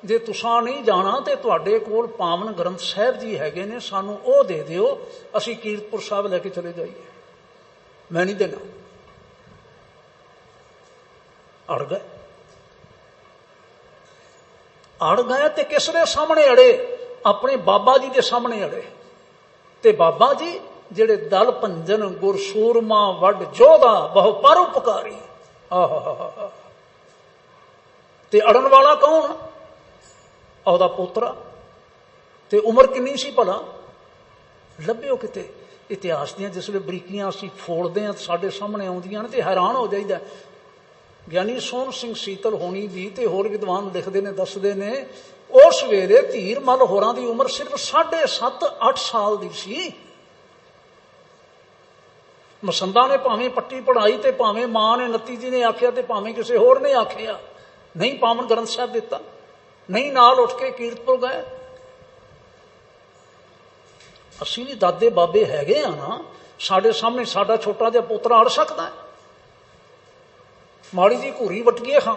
ਜੇ ਤੁਸਾਂ ਨਹੀਂ ਜਾਣਾ ਤੇ ਤੁਹਾਡੇ ਕੋਲ ਪਾਵਨ ਗ੍ਰੰਥ ਸਾਹਿਬ ਜੀ ਹੈਗੇ ਨੇ, ਸਾਨੂੰ ਉਹ ਦੇ ਦਿਓ, ਅਸੀਂ ਕੀਰਤਪੁਰ ਸਾਹਿਬ ਲੈ ਕੇ ਚਲੇ ਜਾਈਏ। ਮੈਂ ਨਹੀਂ ਦੇਣਾ। ਅੜ ਗਏ ਤੇ ਕਿਸ ਦੇ ਸਾਹਮਣੇ ਅੜੇ? ਆਪਣੇ ਬਾਬਾ ਜੀ ਦੇ ਸਾਹਮਣੇ ਅੜੇ। ਤੇ ਬਾਬਾ ਜੀ ਜਿਹੜੇ ਦਲ ਭੰਜਨ ਗੁਰ ਸੂਰਮਾ ਵੱਡ ਜੋਧਾ ਬਹੁ ਪਰਉਪਕਾਰੀ, ਆਹਾ। ਤੇ ਅੜਨ ਵਾਲਾ ਕੌਣ? ਉਹਦਾ ਪੋਤਰਾ। ਤੇ ਉਮਰ ਕਿੰਨੀ ਸੀ ਭਲਾ? ਲੱਭਿਓ ਕਿਤੇ ਇਤਿਹਾਸ ਦੀਆਂ ਜਿਸ ਵੇਲੇ ਬਰੀਕੀਆਂ ਅਸੀਂ ਫੋੜਦੇ ਹਾਂ ਸਾਡੇ ਸਾਹਮਣੇ ਆਉਂਦੀਆਂ ਨੇ ਤੇ ਹੈਰਾਨ ਹੋ ਜਾਈਦਾ। ਗਿਆਨੀ ਸੋਹਣ ਸਿੰਘ ਸੀਤਲ ਹੋਣੀ ਵੀ ਤੇ ਹੋਰ ਵਿਦਵਾਨ ਲਿਖਦੇ ਨੇ, ਦੱਸਦੇ ਨੇ, ਉਸ ਵੇਲੇ ਧੀਰਮਲ ਹੋਰਾਂ ਦੀ ਉਮਰ ਸਿਰਫ 7.5-8 ਸਾਲ ਦੀ ਸੀ। ਮਸੰਦਾਂ ਨੇ ਭਾਵੇਂ ਪੱਟੀ ਪੜਾਈ, ਤੇ ਭਾਵੇਂ ਮਾਂ ਨੇ ਨੱਤੀ ਜੀ ਨੇ ਆਖਿਆ, ਤੇ ਭਾਵੇਂ ਕਿਸੇ ਹੋਰ ਨੇ ਆਖਿਆ, ਨਹੀਂ ਪਾਵਨ ਗ੍ਰੰਥ ਸਾਹਿਬ ਦਿੱਤਾ, ਨਹੀਂ ਨਾਲ ਉੱਠ ਕੇ ਕੀਰਤਪੁਰ ਗਏ। ਅਸੀਂ ਵੀ ਦਾਦੇ ਬਾਬੇ ਹੈਗੇ ਆ ਨਾ, ਸਾਡੇ ਸਾਹਮਣੇ ਸਾਡਾ ਛੋਟਾ ਜਿਹਾ ਪੋਤਰਾ ਅੜ ਸਕਦਾ ਹੈ? ਮਾੜੀ ਜੀ ਘੂਰੀ ਵਟਕੀਏ ਖਾਂ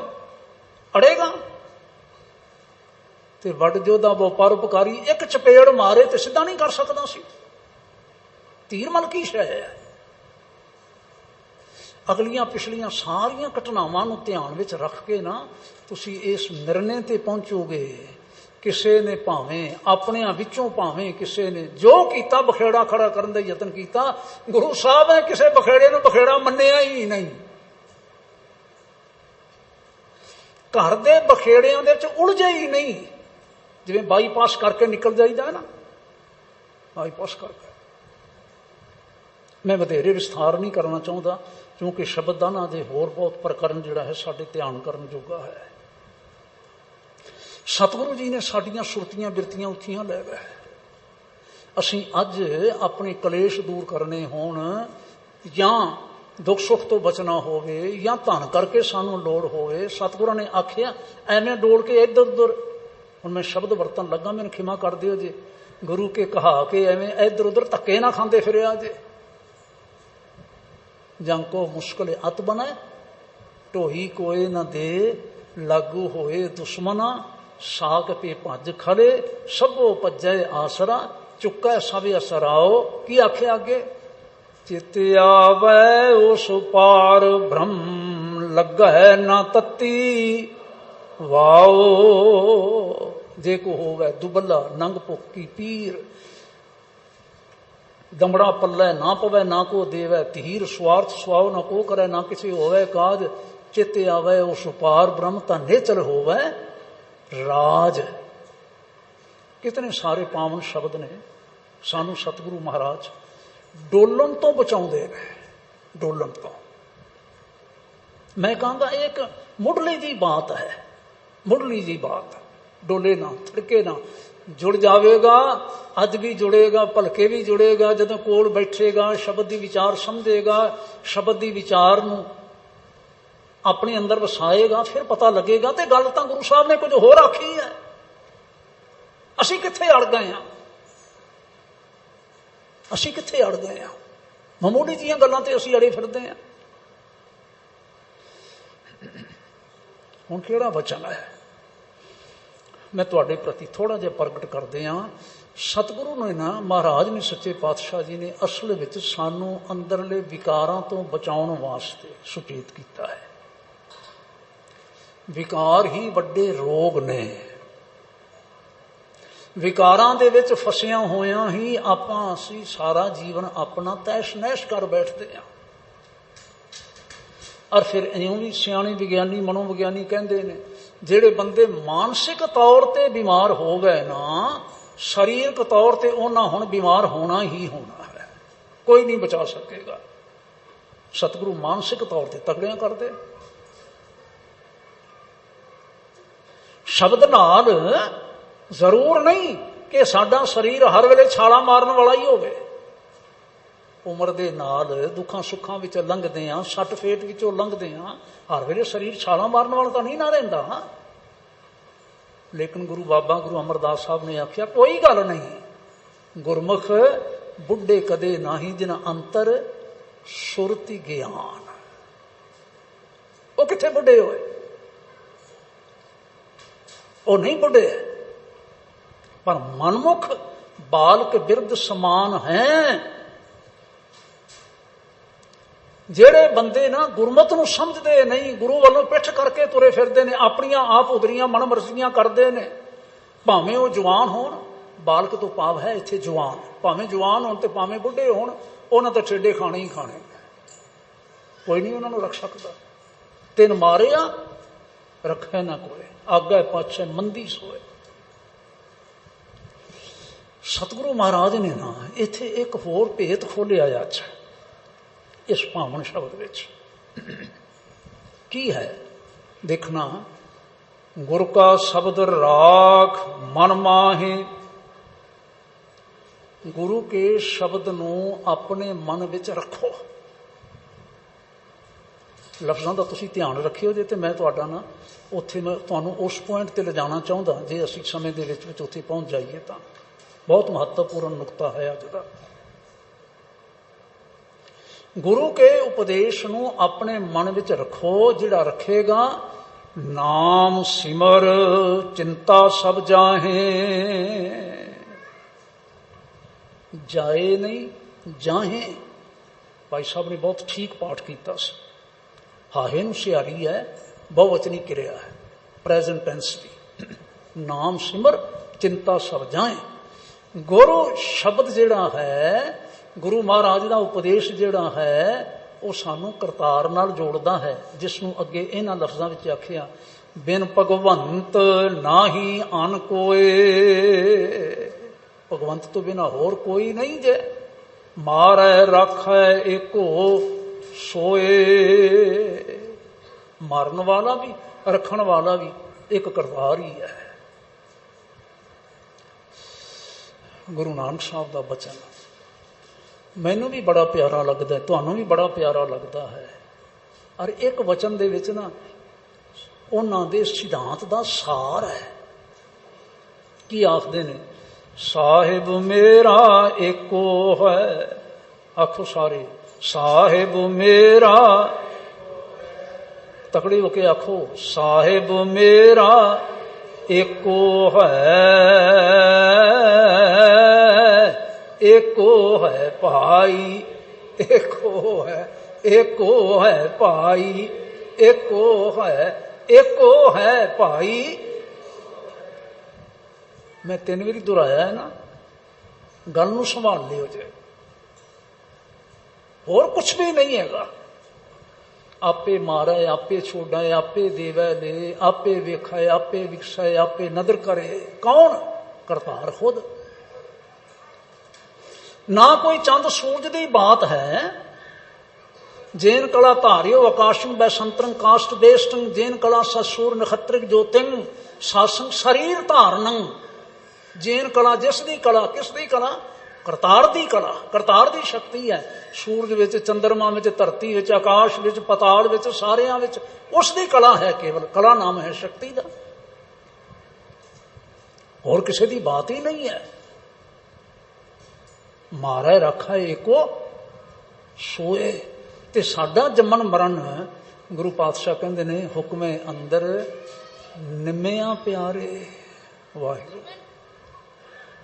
ਅੜੇਗਾ? ਤੇ ਵੱਡ ਜੋਧਾ ਬਹੁ ਪਰਉਪਕਾਰੀ ਇੱਕ ਚਪੇੜ ਮਾਰੇ ਤੇ ਸਿੱਧਾ ਨਹੀਂ ਕਰ ਸਕਦਾ ਸੀ। ਧੀਰਮਲ ਕੀ ਸ਼ੈ ਹੈ? ਅਗਲੀਆਂ ਪਿਛਲੀਆਂ ਸਾਰੀਆਂ ਘਟਨਾਵਾਂ ਨੂੰ ਧਿਆਨ ਵਿੱਚ ਰੱਖ ਕੇ ਨਾ ਤੁਸੀਂ ਇਸ ਨਿਰਣੇ ਤੇ ਪਹੁੰਚੋਗੇ। ਕਿਸੇ ਨੇ ਭਾਵੇਂ ਆਪਣਿਆਂ ਵਿੱਚੋਂ, ਭਾਵੇਂ ਕਿਸੇ ਨੇ ਜੋ ਕੀਤਾ, ਬਖੇੜਾ ਖੜਾ ਕਰਨ ਦਾ ਯਤਨ ਕੀਤਾ, ਗੁਰੂ ਸਾਹਿਬ ਨੇ ਕਿਸੇ ਬਖੇੜੇ ਨੂੰ ਬਖੇੜਾ ਮੰਨਿਆ ਹੀ ਨਹੀਂ। ਘਰ ਦੇ ਬਖੇੜਿਆਂ ਦੇ ਵਿੱਚ ਉਲਝੇ ਹੀ ਨਹੀਂ। ਜਿਵੇਂ ਬਾਈਪਾਸ ਕਰਕੇ ਨਿਕਲ ਜਾਈਦਾ ਨਾ, ਬਾਈਪਾਸ ਕਰਕੇ। ਮੈਂ ਵਧੇਰੇ ਵਿਸਥਾਰ ਨਹੀਂ ਕਰਨਾ ਚਾਹੁੰਦਾ, ਕਿਉਂਕਿ ਸ਼ਬਦਾਨਾਂ ਦੇ ਹੋਰ ਬਹੁਤ ਪ੍ਰਕਰਨ ਜਿਹੜਾ ਹੈ ਸਾਡੇ ਧਿਆਨ ਕਰਨ ਜੋਗਾ ਹੈ। ਸਤਿਗੁਰੂ ਜੀ ਨੇ ਸਾਡੀਆਂ ਸੁਰਤੀਆਂ ਬਿਰਤੀਆਂ ਉੱਚੀਆਂ ਲੈ ਗਏ। ਅਸੀਂ ਅੱਜ ਆਪਣੇ ਕਲੇਸ਼ ਦੂਰ ਕਰਨੇ ਹੋਣ, ਜਾਂ ਦੁੱਖ ਸੁੱਖ ਤੋਂ ਬਚਣਾ ਹੋਵੇ, ਜਾਂ ਧਨ ਕਰਕੇ ਸਾਨੂੰ ਲੋੜ ਹੋਵੇ, ਸਤਿਗੁਰਾਂ ਨੇ ਆਖਿਆ ਐਵੇਂ ਡੋਲ ਕੇ ਇੱਧਰ ਉੱਧਰ, ਹੁਣ ਮੈਂ ਸ਼ਬਦ ਵਰਤਣ ਲੱਗਾ, ਮੈਨੂੰ ਖਿਮਾ ਕਰ ਦਿਓ ਜੇ, ਗੁਰੂ ਕੇ ਕਹਾ ਕੇ ਐਵੇਂ ਇੱਧਰ ਉੱਧਰ ਧੱਕੇ ਨਾ ਖਾਂਦੇ ਫਿਰਿਆ ਜੇ। ਜੰਗ ਕੋ ਮੁਸ਼ਕਿਲ ਅਤ ਬਣੇ, ਢੋਈ ਕੋਏ ਨਾ ਦੇ, ਲਾਗੂ ਹੋਏ ਦੁਸ਼ਮਨਾ, ਸਾਕ ਪੇ ਭੱਜ ਖੜੇ, ਸਭੋ ਭੱਜੈ ਆਸਰਾ, ਚੁੱਕੈ ਸਭ ਅਸਰਾਓ। ਕੀ ਆਖਿਆ ਅੱਗੇ? ਚਿਤ ਆਵੈ ਉਸ ਪਾਰ ਬ੍ਰਹਮ, ਲੱਗੈ ਨਾ ਤਤੀ ਵਾਓ। ਜੇ ਕੋ ਹੋਵੇ ਦੁਬਲਾ ਨੰਗ ਭੁੱਕੀ ਪੀਰ, ਦਮੜਾ ਪੱਲੇ ਨਾ ਪਵੇ ਨਾ ਕੋ ਦੇਵੈ ਧੀਰ, ਸਵਾਰਥ ਸੁਆਉ ਨਾ ਕੋ ਕਰੇ ਨਾ ਕਿਸੇ ਹੋਵੇ ਕਾਜ। ਚਿਤ ਆਵੇ ਉਸ ਪਾਰ ਬ੍ਰਹਮ, ਤਾਂ ਨੇਚਰ ਹੋਵੇ ਰਾਜ। ਕਿਤਨੇ ਸਾਰੇ ਪਾਵਨ ਸ਼ਬਦ ਨੇ ਸਾਨੂੰ ਸਤਿਗੁਰੂ ਮਹਾਰਾਜ ਡੋਲਣ ਤੋਂ ਬਚਾਉਂਦੇ ਨੇ, ਡੋਲਣ ਤੋਂ। ਮੈਂ ਕਹਾਂਗਾ ਇਹ ਇੱਕ ਮੁੱਢਲੀ ਜੀ ਬਾਤ ਹੈ, ਮੁੱਢਲੀ ਜੀ ਬਾਤ। ਡੋਲੇ ਨਾ, ਥੜਕੇ ਨਾ, ਜੁੜ ਜਾਵੇਗਾ, ਅੱਜ ਵੀ ਜੁੜੇਗਾ, ਭਲਕੇ ਵੀ ਜੁੜੇਗਾ। ਜਦੋਂ ਕੋਲ ਬੈਠੇਗਾ, ਸ਼ਬਦ ਦੀ ਵਿਚਾਰ ਸਮਝੇਗਾ, ਸ਼ਬਦ ਦੀ ਵਿਚਾਰ ਨੂੰ ਆਪਣੇ ਅੰਦਰ ਵਸਾਏਗਾ, ਫਿਰ ਪਤਾ ਲੱਗੇਗਾ। ਤੇ ਗੱਲ ਤਾਂ ਗੁਰੂ ਸਾਹਿਬ ਨੇ ਕੁਝ ਹੋਰ ਆਖੀ ਹੈ। ਅਸੀਂ ਕਿੱਥੇ ਅੜ ਗਏ ਹਾਂ, ਅਸੀਂ ਕਿੱਥੇ ਅੜ ਗਏ ਹਾਂ? ਮਾਮੂਲੀ ਜੀਆਂ ਗੱਲਾਂ ਤੇ ਅਸੀਂ ਅੜੇ ਫਿਰਦੇ ਹਾਂ। ਹੁਣ ਕਿਹੜਾ ਵਚਨ ਹੈ ਮੈਂ ਤੁਹਾਡੇ ਪ੍ਰਤੀ ਥੋੜਾ ਜਿਹਾ ਪ੍ਰਗਟ ਕਰਦੇ ਹਾਂ। ਸਤਿਗੁਰੂ ਨੇ ਨਾ, ਮਹਾਰਾਜ ਨੇ, ਸੱਚੇ ਪਾਤਸ਼ਾਹ ਜੀ ਨੇ ਅਸਲ ਵਿੱਚ ਸਾਨੂੰ ਅੰਦਰਲੇ ਵਿਕਾਰਾਂ ਤੋਂ ਬਚਾਉਣ ਵਾਸਤੇ ਸੁਚੇਤ ਕੀਤਾ ਹੈ। ਵਿਕਾਰ ਹੀ ਵੱਡੇ ਰੋਗ ਨੇ। ਵਿਕਾਰਾਂ ਦੇ ਵਿੱਚ ਫਸਿਆ ਹੋਇਆਂ ਹੀ ਅਸੀਂ ਸਾਰਾ ਜੀਵਨ ਆਪਣਾ ਤੈਸ਼ ਨੈਸ਼ ਕਰ ਬੈਠਦੇ ਹਾਂ। ਔਰ ਫਿਰ ਇਉਂ ਵੀ ਸਿਆਣੇ ਵਿਗਿਆਨੀ, ਮਨੋਵਿਗਿਆਨੀ ਕਹਿੰਦੇ ਨੇ, ਜਿਹੜੇ ਬੰਦੇ ਮਾਨਸਿਕ ਤੌਰ ਤੇ ਬਿਮਾਰ ਹੋ ਗਏ ਨਾ, ਸਰੀਰਕ ਤੌਰ ਤੇ ਉਹਨਾਂ ਹੁਣ ਬਿਮਾਰ ਹੋਣਾ ਹੀ ਹੋਣਾ ਹੈ, ਕੋਈ ਨਹੀਂ ਬਚਾ ਸਕੇਗਾ। ਸਤਿਗੁਰੂ ਮਾਨਸਿਕ ਤੌਰ ਤੇ ਤਕੜਿਆਂ ਕਰਦੇ। ਸ਼ਬਦ ਨਾਲ ਜ਼ਰੂਰ ਨਹੀਂ ਕਿ ਸਾਡਾ ਸਰੀਰ ਹਰ ਵੇਲੇ ਛਾਲਾਂ ਮਾਰਨ ਵਾਲਾ ਹੀ ਹੋਵੇ। ਉਮਰ ਦੇ ਨਾਲ ਦੁੱਖਾਂ ਸੁੱਖਾਂ ਵਿੱਚ ਲੰਘਦੇ ਹਾਂ, ਸੱਟ ਫੇਟ ਵਿੱਚੋਂ ਲੰਘਦੇ ਹਾਂ, ਹਰ ਵੇਲੇ ਸਰੀਰ ਛਾਲਾਂ ਮਾਰਨ ਵਾਲਾ ਤਾਂ ਨਹੀਂ ਨਾ ਰਹਿੰਦਾ। ਲੇਕਿਨ ਗੁਰੂ ਬਾਬਾ ਗੁਰੂ ਅਮਰਦਾਸ ਸਾਹਿਬ ਨੇ ਆਖਿਆ, ਕੋਈ ਗੱਲ ਨਹੀਂ, ਗੁਰਮੁਖ ਬੁੱਢੇ ਕਦੇ ਨਾਹੀ ਜਿਨ ਅੰਤਰ ਸੁਰਤੀ ਗਿਆਨ। ਉਹ ਕਿੱਥੇ ਬੁੱਢੇ ਹੋਏ? ਉਹ ਨਹੀਂ ਬੁੱਢੇ, ਪਰ ਮਨਮੁਖ ਬਾਲਕ ਬਿਰਧ ਸਮਾਨ ਹੈ। ਜਿਹੜੇ ਬੰਦੇ ਨਾ ਗੁਰਮਤ ਨੂੰ ਸਮਝਦੇ ਨਹੀਂ, ਗੁਰੂ ਵੱਲੋਂ ਪਿੱਠ ਕਰਕੇ ਤੁਰੇ ਫਿਰਦੇ ਨੇ, ਆਪਣੀਆਂ ਆਪ ਉਦਰੀਆਂ ਮਨਮਰਜ਼ੀਆਂ ਕਰਦੇ ਨੇ, ਭਾਵੇਂ ਉਹ ਜਵਾਨ ਹੋਣ, ਬਾਲਕ ਤੋਂ ਭਾਵ ਹੈ ਇੱਥੇ ਜਵਾਨ, ਭਾਵੇਂ ਜਵਾਨ ਹੋਣ ਤੇ ਭਾਵੇਂ ਬੁੱਢੇ ਹੋਣ, ਉਹਨਾਂ ਤਾਂ ਠੇਡੇ ਖਾਣੇ ਹੀ ਖਾਣੇ, ਕੋਈ ਨਹੀਂ ਉਹਨਾਂ ਨੂੰ ਰੱਖ ਸਕਦਾ। ਤਿੰਨ ਮਾਰਿਆ ਰੱਖੇ ਨਾ ਕੋਏ, ਆਗੇ ਪਾਛੇ ਮੰਦੀ ਸੋਏ। ਸਤਿਗੁਰੂ ਮਹਾਰਾਜ ਨੇ ਨਾ ਇੱਥੇ ਇੱਕ ਹੋਰ ਭੇਤ ਖੋਲਿਆ ਅੱਜ ਇਸ ਭਾਵਨ ਸ਼ਬਦ ਵਿੱਚ। ਕੀ ਹੈ ਦੇਖਣਾ, ਗੁਰ ਕਾ ਸ਼ਬਦ ਰਾਖ ਮਨ ਮਾਹੇ। ਗੁਰੂ ਕੇ ਸ਼ਬਦ ਨੂੰ ਆਪਣੇ ਮਨ ਵਿੱਚ ਰੱਖੋ। ਲਫ਼ਜ਼ਾਂ ਦਾ ਤੁਸੀਂ ਧਿਆਨ ਰੱਖਿਓ ਜੇ, ਤੇ ਮੈਂ ਤੁਹਾਡਾ ਨਾ ਉੱਥੇ ਮੈਂ ਤੁਹਾਨੂੰ ਉਸ ਪੁਆਇੰਟ ਤੇ ਲਿਜਾਣਾ ਚਾਹੁੰਦਾ, ਜੇ ਅਸੀਂ ਸਮੇਂ ਦੇ ਵਿੱਚ ਉੱਥੇ ਪਹੁੰਚ ਜਾਈਏ ਤਾਂ। ਬਹੁਤ ਮਹੱਤਵਪੂਰਨ ਨੁਕਤਾ ਹੈ ਅੱਜ ਦਾ। ਗੁਰੂ ਕੇ ਉਪਦੇਸ਼ ਨੂੰ ਆਪਣੇ ਮਨ ਵਿੱਚ ਰੱਖੋ। ਜਿਹੜਾ ਰੱਖੇਗਾ, ਨਾਮ ਸਿਮਰ ਚਿੰਤਾ ਸਭ ਜਾਹੇ। ਜਾਏ ਨਹੀਂ, ਜਾਹੇ। ਭਾਈ ਸਾਹਿਬ ਨੇ ਬਹੁਤ ਠੀਕ ਪਾਠ ਕੀਤਾ ਸੀ। ਹਾਹੇ ਨੂੰ ਸਿਆਰੀ ਹੈ, ਬਹੁਵਚਨੀ ਕਿਰਿਆ ਹੈ, ਪ੍ਰੈਜ਼ੈਂਟ ਟੈਂਸ ਦੀ। ਨਾਮ ਸਿਮਰ ਚਿੰਤਾ ਸਭ ਜਾਹੇ। ਗੁਰੂ ਸ਼ਬਦ ਜਿਹੜਾ ਹੈ, ਗੁਰੂ ਮਹਾਰਾਜ ਦਾ ਉਪਦੇਸ਼ ਜਿਹੜਾ ਹੈ, ਉਹ ਸਾਨੂੰ ਕਰਤਾਰ ਨਾਲ ਜੋੜਦਾ ਹੈ, ਜਿਸ ਨੂੰ ਅੱਗੇ ਇਹਨਾਂ ਲਫ਼ਜ਼ਾਂ ਵਿੱਚ ਆਖਿਆ, ਬਿਨ ਭਗਵੰਤ ਨਾਹੀ ਅਨ ਕੋਏ। ਭਗਵੰਤ ਤੋਂ ਬਿਨਾਂ ਹੋਰ ਕੋਈ ਨਹੀਂ ਜੇ। ਮਾਰੈ ਰਾਖੈ ਏਕੋ ਸੋਏ। ਮਾਰਨ ਵਾਲਾ ਵੀ ਰੱਖਣ ਵਾਲਾ ਵੀ ਇੱਕ ਕਰਤਾਰ ਹੀ ਹੈ। ਗੁਰੂ ਨਾਨਕ ਸਾਹਿਬ ਦਾ ਬਚਨ ਮੈਨੂੰ ਵੀ ਬੜਾ ਪਿਆਰਾ ਲੱਗਦਾ, ਤੁਹਾਨੂੰ ਵੀ ਬੜਾ ਪਿਆਰਾ ਲੱਗਦਾ ਹੈ। ਔਰ ਇੱਕ ਵਚਨ ਦੇ ਵਿੱਚ ਨਾ ਉਹਨਾਂ ਦੇ ਸਿਧਾਂਤ ਦਾ ਸਾਰ ਹੈ। ਕੀ ਆਖਦੇ ਨੇ? ਸਾਹਿਬ ਮੇਰਾ ਏਕੋ ਹੈ। ਆਖੋ ਸਾਰੇ, ਸਾਹਿਬ ਮੇਰਾ। ਤਕੜੀ ਹੋ ਕੇ ਆਖੋ, ਸਾਹਿਬ ਮੇਰਾ ਏਕੋ ਹੈ। ਏਕੋ ਹੈ ਭਾਈ, ਏਕੋ ਹੈ, ਏਕੋ ਹੈ ਭਾਈ, ਏਕੋ ਹੈ, ਏਕੋ ਹੈ ਭਾਈ। ਮੈਂ 3 ਵਾਰੀ ਦੁਹਰਾਇਆ ਹੈ ਨਾ, ਗੱਲ ਨੂੰ ਸੰਭਾਲ ਲਿਓ ਜੇ। ਹੋਰ ਕੁਛ ਵੀ ਨਹੀਂ ਹੈਗਾ। ਆਪੇ ਮਾਰੇ, ਆਪੇ ਛੋੜੇ, ਆਪੇ ਦੇਵੈ ਲੈ, ਆਪੇ ਵੇਖੇ, ਆਪੇ ਵਿਕਸੈ, ਆਪੇ ਨਦਰ ਕਰੇ। ਕੌਣ? ਕਰਤਾਰ ਖੁਦ। ना कोई चंद सूरज की बात है। जेन कला धारियो आकाशं बैसंतरं काष्ट बेष्टं जेन कला ससूर नखत्रिक ज्योतिंग सासंग शरीर धारणं। जेन कला जिसदी कला, किसदी कला? करतार दी कला, करतार दी शक्ति है। सूरज विच, चंद्रमा विच, धरती विच, आकाश विच, पताल विच, सारियां विच उसदी कला है। केवल कला नाम है शक्ति का, और किसी की बात ही नहीं है। मारे रखा एको सोए। ते साडा जमन मरण गुरु पातशाह कहंदे ने हुक्मे अंदर निम्मिया प्यारे। वाहिगुरू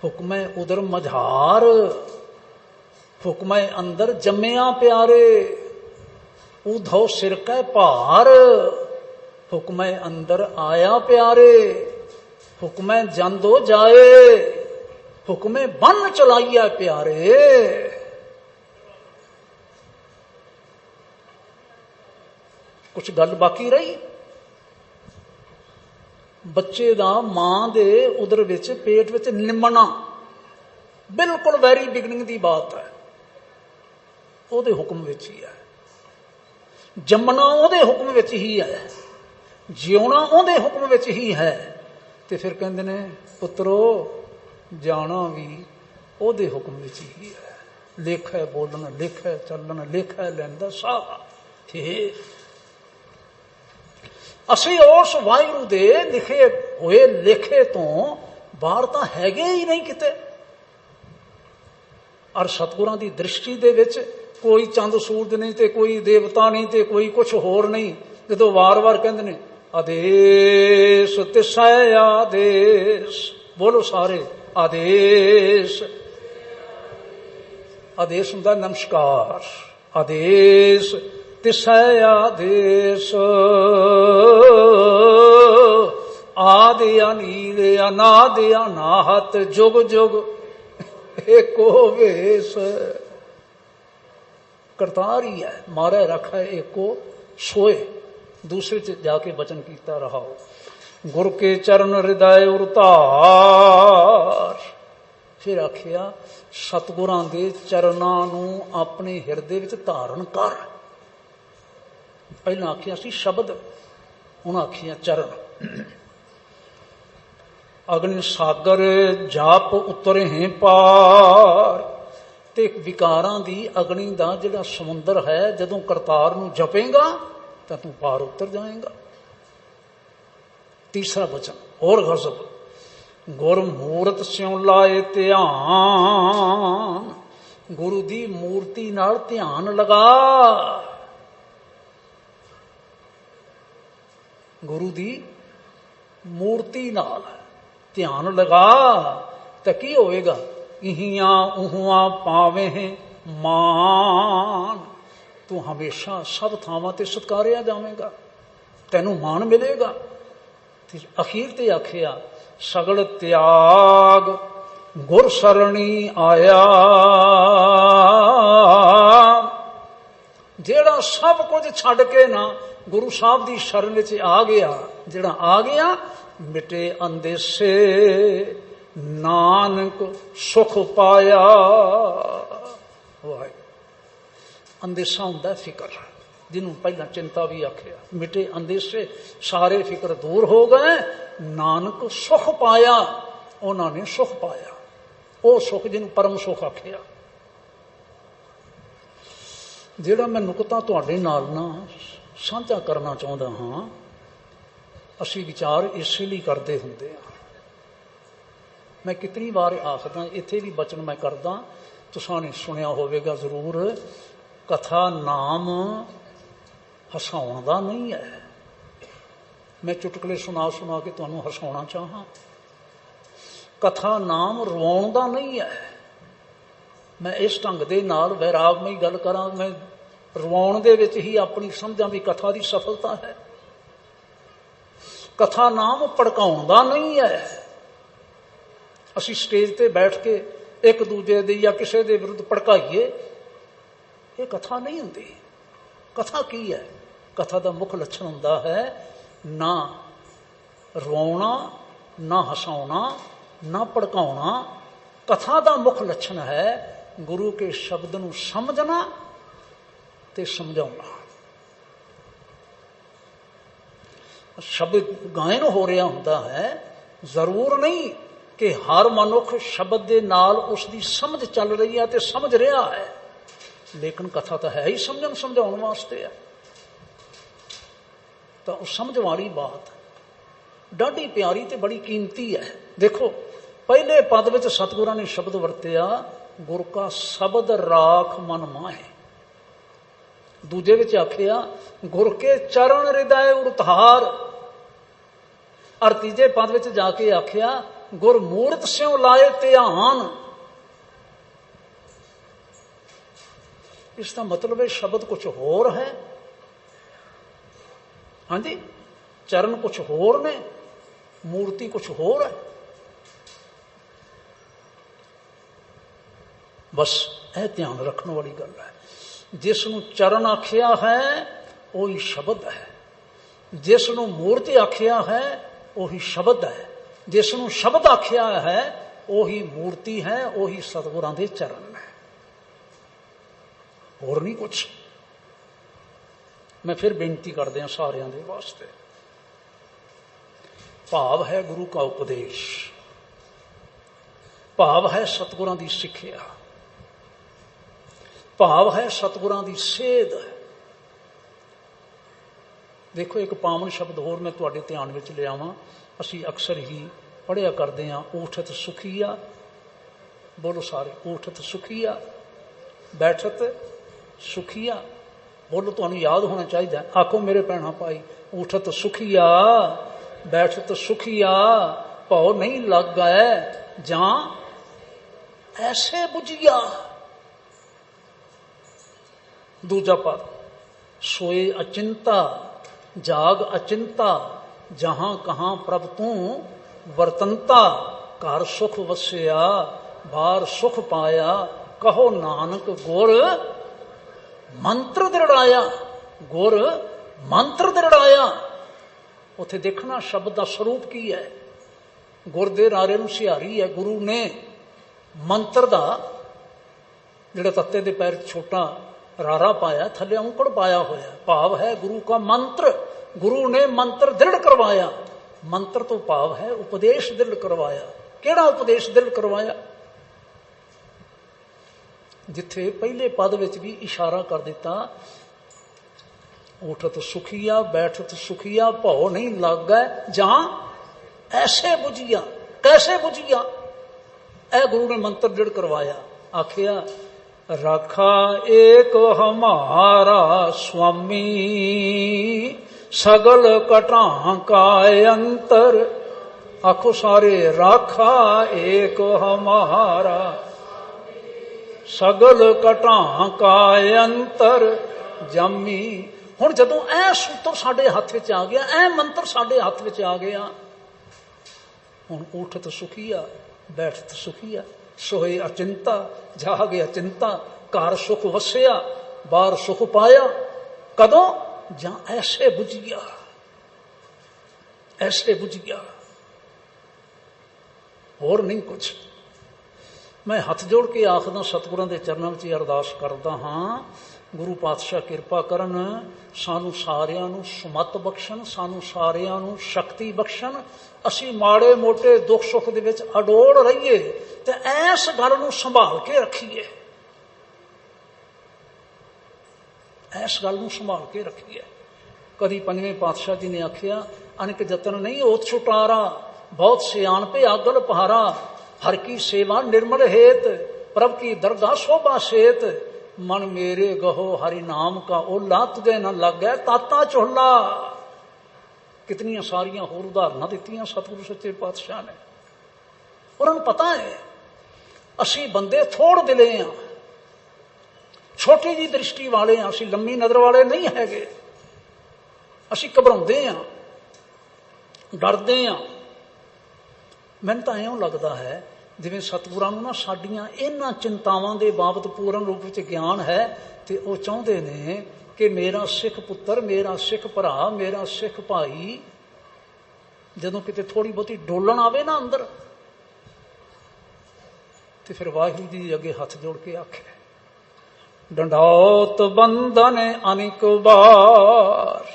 हुक्मे उधर मझार, हुक्मे अंदर जम्मिया प्यारे। उधो सिर कै भार, हुक्मे अंदर आया प्यारे। हुक्मे जांदो जाए, हुक्मे बन चलाइया प्यारे। कुछ गल बाकी रही। बच्चे दा मां दे उदर विच, पेट विच निमना बिल्कुल वैरी बिगनिंग दी बात है। ओदे हुक्म विच ही है। जमना ओदे हुक्म विच ही है, जिउना ओदे हुक्म विच ही है। ते फिर कहंदे ने पुत्रो जाना भी ओदे हुक्म विच ही है। लेख है बोलना, लेख है चलना, लेख है लैंदा साह। ਅਸੀਂ ਉਸ ਵਾਹਿਗੁਰੂ ਦੇ ਲਿਖੇ ਹੋਏ ਲੇਖੇ ਤੋਂ ਬਾਹਰ ਤਾਂ ਹੈਗੇ ਹੀ ਨਹੀਂ ਕਿਤੇ। ਔਰ ਸਤਿਗੁਰਾਂ ਦੀ ਦ੍ਰਿਸ਼ਟੀ ਦੇ ਵਿੱਚ ਕੋਈ ਚੰਦ ਸੂਰਜ ਨਹੀਂ ਤੇ ਕੋਈ ਦੇਵਤਾ ਨਹੀਂ ਤੇ ਕੋਈ ਕੁਛ ਹੋਰ ਨਹੀਂ। ਜਦੋਂ ਵਾਰ-ਵਾਰ ਕਹਿੰਦੇ ਨੇ ਆਦੇਸ਼ ਤਿਸੈ ਆਦੇਸ਼, ਬੋਲੋ ਸਾਰੇ ਆਦੇਸ਼। ਆਦੇਸ਼ ਹੁੰਦਾ ਨਮਸਕਾਰ। ਆਦੇਸ਼ तिसै आदेश आदि अनील अनाद अनाहत जुग जुग एको वेश। करतार ही है। मारे रखा है एको सोए। दूसरे च जाके वचन कीता रहा गुर के चरण हृदय उतार। फिर आखिया सतगुरां दे चरनां नूं अपने हिरदे विच धारण कर। पहला आखिया सी शब्द, हुण आखिया चरण। अग्नि सागर जाप उतरे हैं पार। ते विकारां दी अग्नि दा जिहड़ा समुंदर है, जदों करतार नूं जपेगा तां तूं पार उतर जाएगा। तीसरा वचन और गजब, गुर मूरत स्यों लाए ध्यान। गुरु दी मूर्ति नाल ध्यान लगा। गुरु दी मूर्ति नाल ध्यान लगा तो की होएगा? इहियां उहुआं पावे मान। तू हमेशा सब थावां ते सत्कारिया जावेगा, तैनू मान मिलेगा। अखीर ते आखिया सगल त्याग गुर सरणी आया। जेड़ा सब कुछ छड़ के ना गुरु साहब की शरण च आ गया, जिहड़ा आ गया मिटे अंदेशे नानक सुख पाया। वाह, अंदेशा हुंदा फिकर, जिन्हों पहला चिंता भी आखिया। मिटे अंदेशे, सारे फिकर दूर हो गए। नानक सुख पाया, उन्होंने सुख पाया। वो सुख जिन्हों परम सुख आखिया। जिहड़ा मैं नुकता तुहाडे नाल ना साझा करना चाहता हाँ। असी विचार इसलिए करते होंगे। मैं कितनी बार आखदा, इत्थे भी वचन मैं करदा, तुसां ने सुनिया होवेगा जरूर। कथा नाम हसाउण दा नहीं है। मैं चुटकुले सुना सुना के तुहानूं हसाउणा चाहां। कथा नाम रवाउण दा नहीं है। मैं इस ढंग दे नाल वैरागमई गल करां, मैं रवाउण दे विच ही अपनी समझां भी कथा दी सफलता है। कथा नाम भड़काउण दा नहीं है। असी स्टेज ते बैठ के एक दूजे दे या किसी दे विरुद्ध भड़काइए, ये कथा नहीं हुंदी। कथा की है? कथा दा मुख लक्षण हुंदा है ना रवाउणा, ना हसाउणा, ना भड़काउणा। कथा दा मुख लक्षण है गुरु के शब्द नूं समझना ते समझाउणा। शब्द गायन हो रहा हुंदा है, जरूर नहीं कि हर मनुख शब्द दे नाल उसकी समझ चल रही है ते समझ रहा है, लेकिन कथा तो है ही समझण समझाउण वास्ते है। तो उस समझ वाली बात डाढी प्यारी ते बड़ी कीमती है। देखो पहले पद विच सतगुरां ने शब्द वरतिया, गुर का शब्द राख मन माहे। दूजे विच आखिया, गुर के चरण हृदय उरतार। और तीजे पद विच जाके आखिया, गुर मूर्त स्यों लाए ध्यान। इसका मतलब है शब्द कुछ होर है, हाँ जी, चरण कुछ होर ने, मूर्ति कुछ होर है। बस यह ध्यान रखने वाली गल है। जिसनों चरण आखिया है वही शब्द है, जिसनों मूर्ति आखिया है वही शब्द है, जिसनों शब्द आखिया है वही मूर्ति है, वही सतगुरां दे चरण है, और नहीं कुछ। मैं फिर बेनती कर दिया सारियां दे वास्ते, भाव है गुरु का उपदेश, भाव है सतगुरां दी सिक्ख्या, भाव है सतगुरां दी सेध। देखो एक पावन शब्द होर मैं तुहाडे ध्यान विच लियावां, असीं अक्सर ही पढ़िया करदे हां, ऊठत सुखीया। बोलो सारे, ऊठत सुखीया, बैठत सुखीया। बोलो, तुहानूं याद होना चाहिए। आखो मेरे भैणा भाई, ऊठत सुखीया, बैठत सुखीया, भाव नहीं लग गए जां ऐसे बुझिया। दूजा पद, सोए अचिंता जाग अचिंता, जहां कहां प्रभ तू वर्तनता। घर सुख वसिया बाहर सुख पाया, कहो नानक गुर मंत्र दृढ़ाया। गुर मंत्र दृढ़ाया। उथे देखना शब्द का स्वरूप की है। गुर दे रारे नूं सिहारी है, गुरु ने मंत्र का जिहड़ा तत्ते दे पैर छोटा रारा पाया, थले औंकड़ पाया होया। भाव है गुरु का मंत्र, गुरु ने मंत्र दृढ़ करवाया। मंत्र तो भाव है उपदेश दृढ़ करवाया। केड़ा उपदेश दृढ़ करवाया? जिथे पहले पद विच भी इशारा कर दिता, उठत सुखिया बैठत सुखिया, भाव नहीं लग गए जहां ऐसे बुझिया। कैसे बुझिया? ऐ गुरु ने मंत्र दृढ़ करवाया। आखिया, रखा एक हमारा स्वामी, सगल कटां का अंतर। आखो सारे, राखा एक हमारा, सगल कटां का अंतर जमी। हुण जदों ऐ सूत्र साडे हथ विच आ गया, ऐ मंत्र साडे हथ विच आ गया, हुण उठत सुखिया बैठत सुखिया, सोए अचिंता जागे अचिंता, घर सुख वसिया बाहर सुख पाया। कदों? जहां ऐसे बुझिया, ऐसे बुझिया, और नहीं कुछ। मैं हथ जोड़ के आखदा, सतगुरां दे चरणों विच अरदास करदा हां, गुरु पातशाह किरपा करन, सानू सारियां नू सुमत बख्शण, सानू सारियां नू शक्ति बख्शण। असीं माड़े मोटे दुख सुख दे विच अडोल रहीए ते ऐस गल नू संभाल के रखीए, ऐस गल नू संभाल के रखीए। कदी पंजवें पातशाह जी ने आखिया, अनक जतन नहीं होत छुटारा, बहुत सियान पे आगल पहारा। हर की सेवा निर्मल हेत, प्रभ की दरगाह शोभा सेत। मन मेरे गहो हरि नाम का ओला, तुझे न लग गया ताता चोला। कितनी सारियां होर उदाहरण दित्तियां सतगुरु सच्चे पातशाह ने। उन्होंने पता है असी बंदे थोड़ दिले हां, छोटी जी दृष्टि वाले हां, असी लंबी नजर वाले नहीं हैगे। असी घबराउंदे हां, डरदे हां। मैनूं तां इउं लगदा है जिवें सतगुरां नूं ना साडीआं इन्हां चिंतावां दे बाबत पूर्ण रूप विच ज्ञान है, ते वो चाहुंदे ने कि मेरा सिख पुत्तर, मेरा सिख भरा, मेरा सिख भाई जदों किते थोड़ी बहुती डोलण आवे ना अंदर, ਤੇ ਫਿਰ ਵਾਹਿਗੁਰੂ ਜੀ ਅੱਗੇ ਹੱਥ ਜੋੜ ਕੇ ਆਖਿਆ, ਡੰਡਾਉਤ ਬੰਧਨ ਅਨੇਕ ਬਾਰ।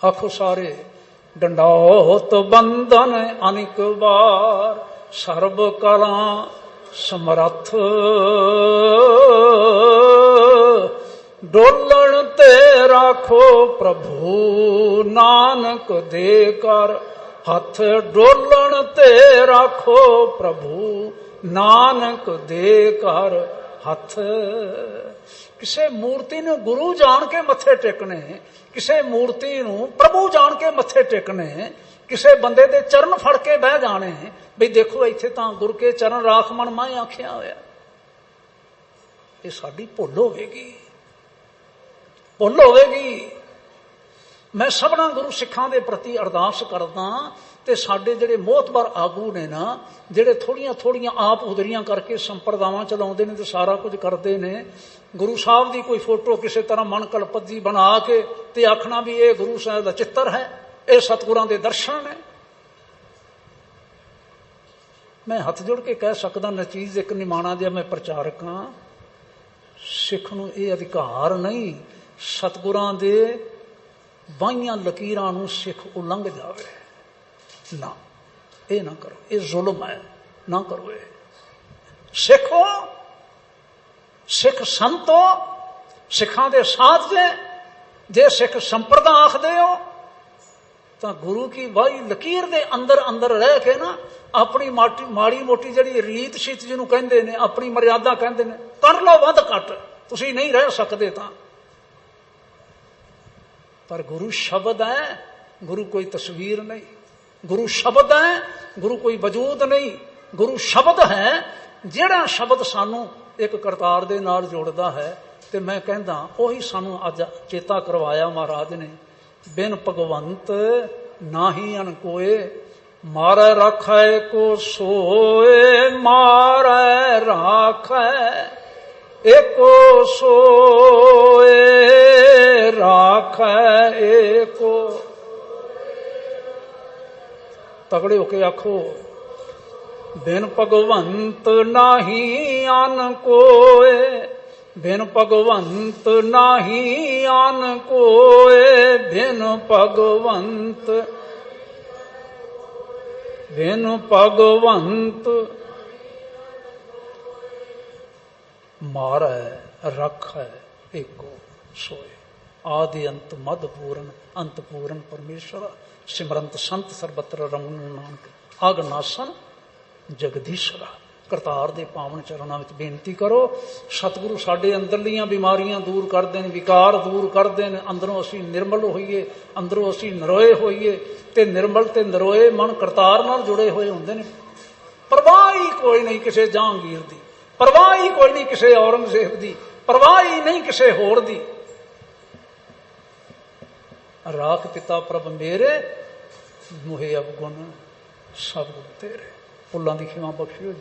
ਆਖੋ ਸਾਰੇ, ਡੰਡਾਉਤ ਬੰਧਨ ਅਨੇਕ ਬਾਰ, ਸਰਬ ਕਲਾਂ ਸਮਰੱਥ। ਡੋਲਣ ਤੇ ਰਾਖੋ ਪ੍ਰਭੂ ਨਾਨਕ ਦੇ ਕਰ ਹੱਥ। ਡੋਲਣ ਤੇ ਰਾਖੋ ਪ੍ਰਭੂ ਨਾਨਕ ਦੇ ਕਰ ਹੱਥ। ਕਿਸੇ ਮੂਰਤੀ ਨੂੰ ਗੁਰੂ ਜਾਣ ਕੇ ਮੱਥੇ ਟੇਕਣੇ, ਕਿਸੇ ਮੂਰਤੀ ਨੂੰ ਪ੍ਰਭੂ ਜਾਣ ਕੇ ਮੱਥੇ ਟੇਕਣੇ, ਕਿਸੇ ਬੰਦੇ ਦੇ ਚਰਨ ਫੜ ਕੇ ਬਹਿ ਜਾਣੇ ਵੀ ਦੇਖੋ ਇੱਥੇ ਤਾਂ ਗੁਰ ਕੇ ਚਰਨ ਰਾਖ ਮਨ ਮੈਂ ਆਖਿਆ ਹੋਇਆ। ਇਹ ਸਾਡੀ ਭੁੱਲ ਹੋਵੇਗੀ, ਭੁੱਲ ਹੋਵੇਗੀ। ਮੈਂ ਸਭਨਾਂ ਗੁਰੂ ਸਿੱਖਾਂ ਦੇ ਪ੍ਰਤੀ ਅਰਦਾਸ ਕਰਦਾ ਤੇ ਸਾਡੇ ਜਿਹੜੇ ਮੋਹਤਬਰ ਆਗੂ ਨੇ ਨਾ, ਜਿਹੜੇ ਥੋੜੀਆਂ ਥੋੜੀਆਂ ਆਪ ਉਦਰੀਆਂ ਕਰਕੇ ਸੰਪਰਦਾਵਾਂ ਚਲਾਉਂਦੇ ਨੇ ਤੇ ਸਾਰਾ ਕੁਝ ਕਰਦੇ ਨੇ, ਗੁਰੂ ਸਾਹਿਬ ਦੀ ਕੋਈ ਫੋਟੋ ਕਿਸੇ ਤਰ੍ਹਾਂ ਮਨ ਕਲਪਦੀ ਬਣਾ ਕੇ ਤੇ ਆਖਣਾ ਵੀ ਇਹ ਗੁਰੂ ਸਾਹਿਬ ਦਾ ਚਿੱਤਰ ਹੈ, ਇਹ ਸਤਿਗੁਰਾਂ ਦੇ ਦਰਸ਼ਨ ਨੇ। ਮੈਂ ਹੱਥ ਜੋੜ ਕੇ ਕਹਿ ਸਕਦਾ, ਨਚੀਜ਼ ਇੱਕ ਨਿਮਾਣਾ ਜਿਹਾ ਮੈਂ ਪ੍ਰਚਾਰਕ ਹਾਂ, ਸਿੱਖ ਨੂੰ ਇਹ ਅਧਿਕਾਰ ਨਹੀਂ ਸਤਿਗੁਰਾਂ ਦੇ ਬਾਹੀਆਂ ਲਕੀਰਾਂ ਨੂੰ ਸਿੱਖ ਉਲੰਘ ਜਾਵੇ। ਨਾ, ਇਹ ਨਾ ਕਰੋ, ਇਹ ਜ਼ੁਲਮ ਹੈ, ਨਾ ਕਰੋ ਇਹ। ਸਿੱਖੋ, ਸਿੱਖ ਸੰਤੋ, ਸਿੱਖਾਂ ਦੇ ਸਾਥ ਜੇ ਸਿੱਖ ਸੰਪਰਦਾ ਆਖਦੇ ਹੋ ਤਾਂ ਗੁਰੂ ਕੀ ਬਾਈ ਲਕੀਰ ਦੇ ਅੰਦਰ ਅੰਦਰ ਰਹਿ ਕੇ ਨਾ ਆਪਣੀ ਮਾੜੀ ਮੋਟੀ ਜਿਹੜੀ ਰੀਤ ਸ਼ੀਤ ਜਿਹਨੂੰ ਕਹਿੰਦੇ ਨੇ, ਆਪਣੀ ਮਰਿਆਦਾ ਕਹਿੰਦੇ ਨੇ, ਕਰ ਲਓ ਵੱਧ ਘੱਟ, ਤੁਸੀਂ ਨਹੀਂ ਰਹਿ ਸਕਦੇ ਤਾਂ। ਪਰ ਗੁਰੂ ਸ਼ਬਦ ਹੈ, ਗੁਰੂ ਕੋਈ ਤਸਵੀਰ ਨਹੀਂ। ਗੁਰੂ ਸ਼ਬਦ ਹੈ, ਗੁਰੂ ਕੋਈ ਵਜੂਦ ਨਹੀਂ। ਗੁਰੂ ਸ਼ਬਦ ਹੈ, ਜਿਹੜਾ ਸ਼ਬਦ ਸਾਨੂੰ ਇੱਕ ਕਰਤਾਰ ਦੇ ਨਾਲ ਜੋੜਦਾ ਹੈ। ਤੇ ਮੈਂ ਕਹਿੰਦਾ ਉਹੀ ਸਾਨੂੰ ਅੱਜ ਚੇਤਾ ਕਰਵਾਇਆ ਮਹਾਰਾਜ ਨੇ, ਬਿਨ ਭਗਵੰਤ ਨਾਹੀ ਅਨ ਕੋਏ, ਮਾਰੈ ਰਾਖੈ ਕੋ ਸੋਏ। ਮਾਰੈ ਰਾਖੈ ਏਕੋ ਸੋਏ, ਰਾਖੈ ਏਕੋ। ਤਗੜੇ ਹੋ ਕੇ ਆਖੋ, ਬਿਨ ਭਗਵੰਤ ਨਾਹੀ ਅਨ ਕੋਏ, ਬਿਨ ਭਗਵੰਤ ਨਾਹੀ ਅਨ ਕੋਏ। ਬਿਨ ਭਗਵੰਤ, ਬਿਨ ਭਗਵੰਤ ਮਾਰੈ ਰਾਖੈ ਏਕੋ ਸੋਏ। ਆਦਿ ਅੰਤ ਮਦ ਪੂਰਨ ਅੰਤ ਪੂਰਨ ਪਰਮੇਸ਼ਰ, ਸਿਮਰੰਤ ਸੰਤ ਸਰਬਤਰ ਰਮਨ ਨਾਨਕ। ਆਗਨਾਸਨ ਜਗਦੀਸ਼ਰਾ। ਕਰਤਾਰ ਦੇ ਪਾਵਨ ਚਰਨਾਂ ਵਿੱਚ ਬੇਨਤੀ ਕਰੋ, ਸਤਿਗੁਰੂ ਸਾਡੇ ਅੰਦਰਲੀਆਂ ਬਿਮਾਰੀਆਂ ਦੂਰ ਕਰਦੇ ਨੇ, ਵਿਕਾਰ ਦੂਰ ਕਰਦੇ ਨੇ, ਅੰਦਰੋਂ ਅਸੀਂ ਨਿਰਮਲ ਹੋਈਏ, ਅੰਦਰੋਂ ਅਸੀਂ ਨਰੋਏ ਹੋਈਏ। ਤੇ ਨਿਰਮਲ ਤੇ ਨਰੋਏ ਮਨ ਕਰਤਾਰ ਨਾਲ ਜੁੜੇ ਹੋਏ ਹੁੰਦੇ ਨੇ। ਪਰਵਾਹ ਹੀ ਕੋਈ ਨਹੀਂ ਕਿਸੇ ਜਹਾਂਗੀਰ ਦੀ, ਪਰਵਾਹ ਹੀ ਕੋਈ ਨਹੀਂ ਕਿਸੇ ਔਰੰਗਜ਼ੇਬ ਦੀ, ਪਰਵਾਹ ਹੀ ਨਹੀਂ ਕਿਸੇ ਹੋਰ ਦੀ। ਰਾਖ ਪਿਤਾ ਪ੍ਰਭ ਮੇਰੇ, ਮੋਹਿ ਅਵਗੁਣ ਸਭ ਗੁਣ ਤੇਰੇ। ਭੁੱਲਾਂ ਦੀ ਖਿਮਾ ਬਖਸ਼ਿਓ।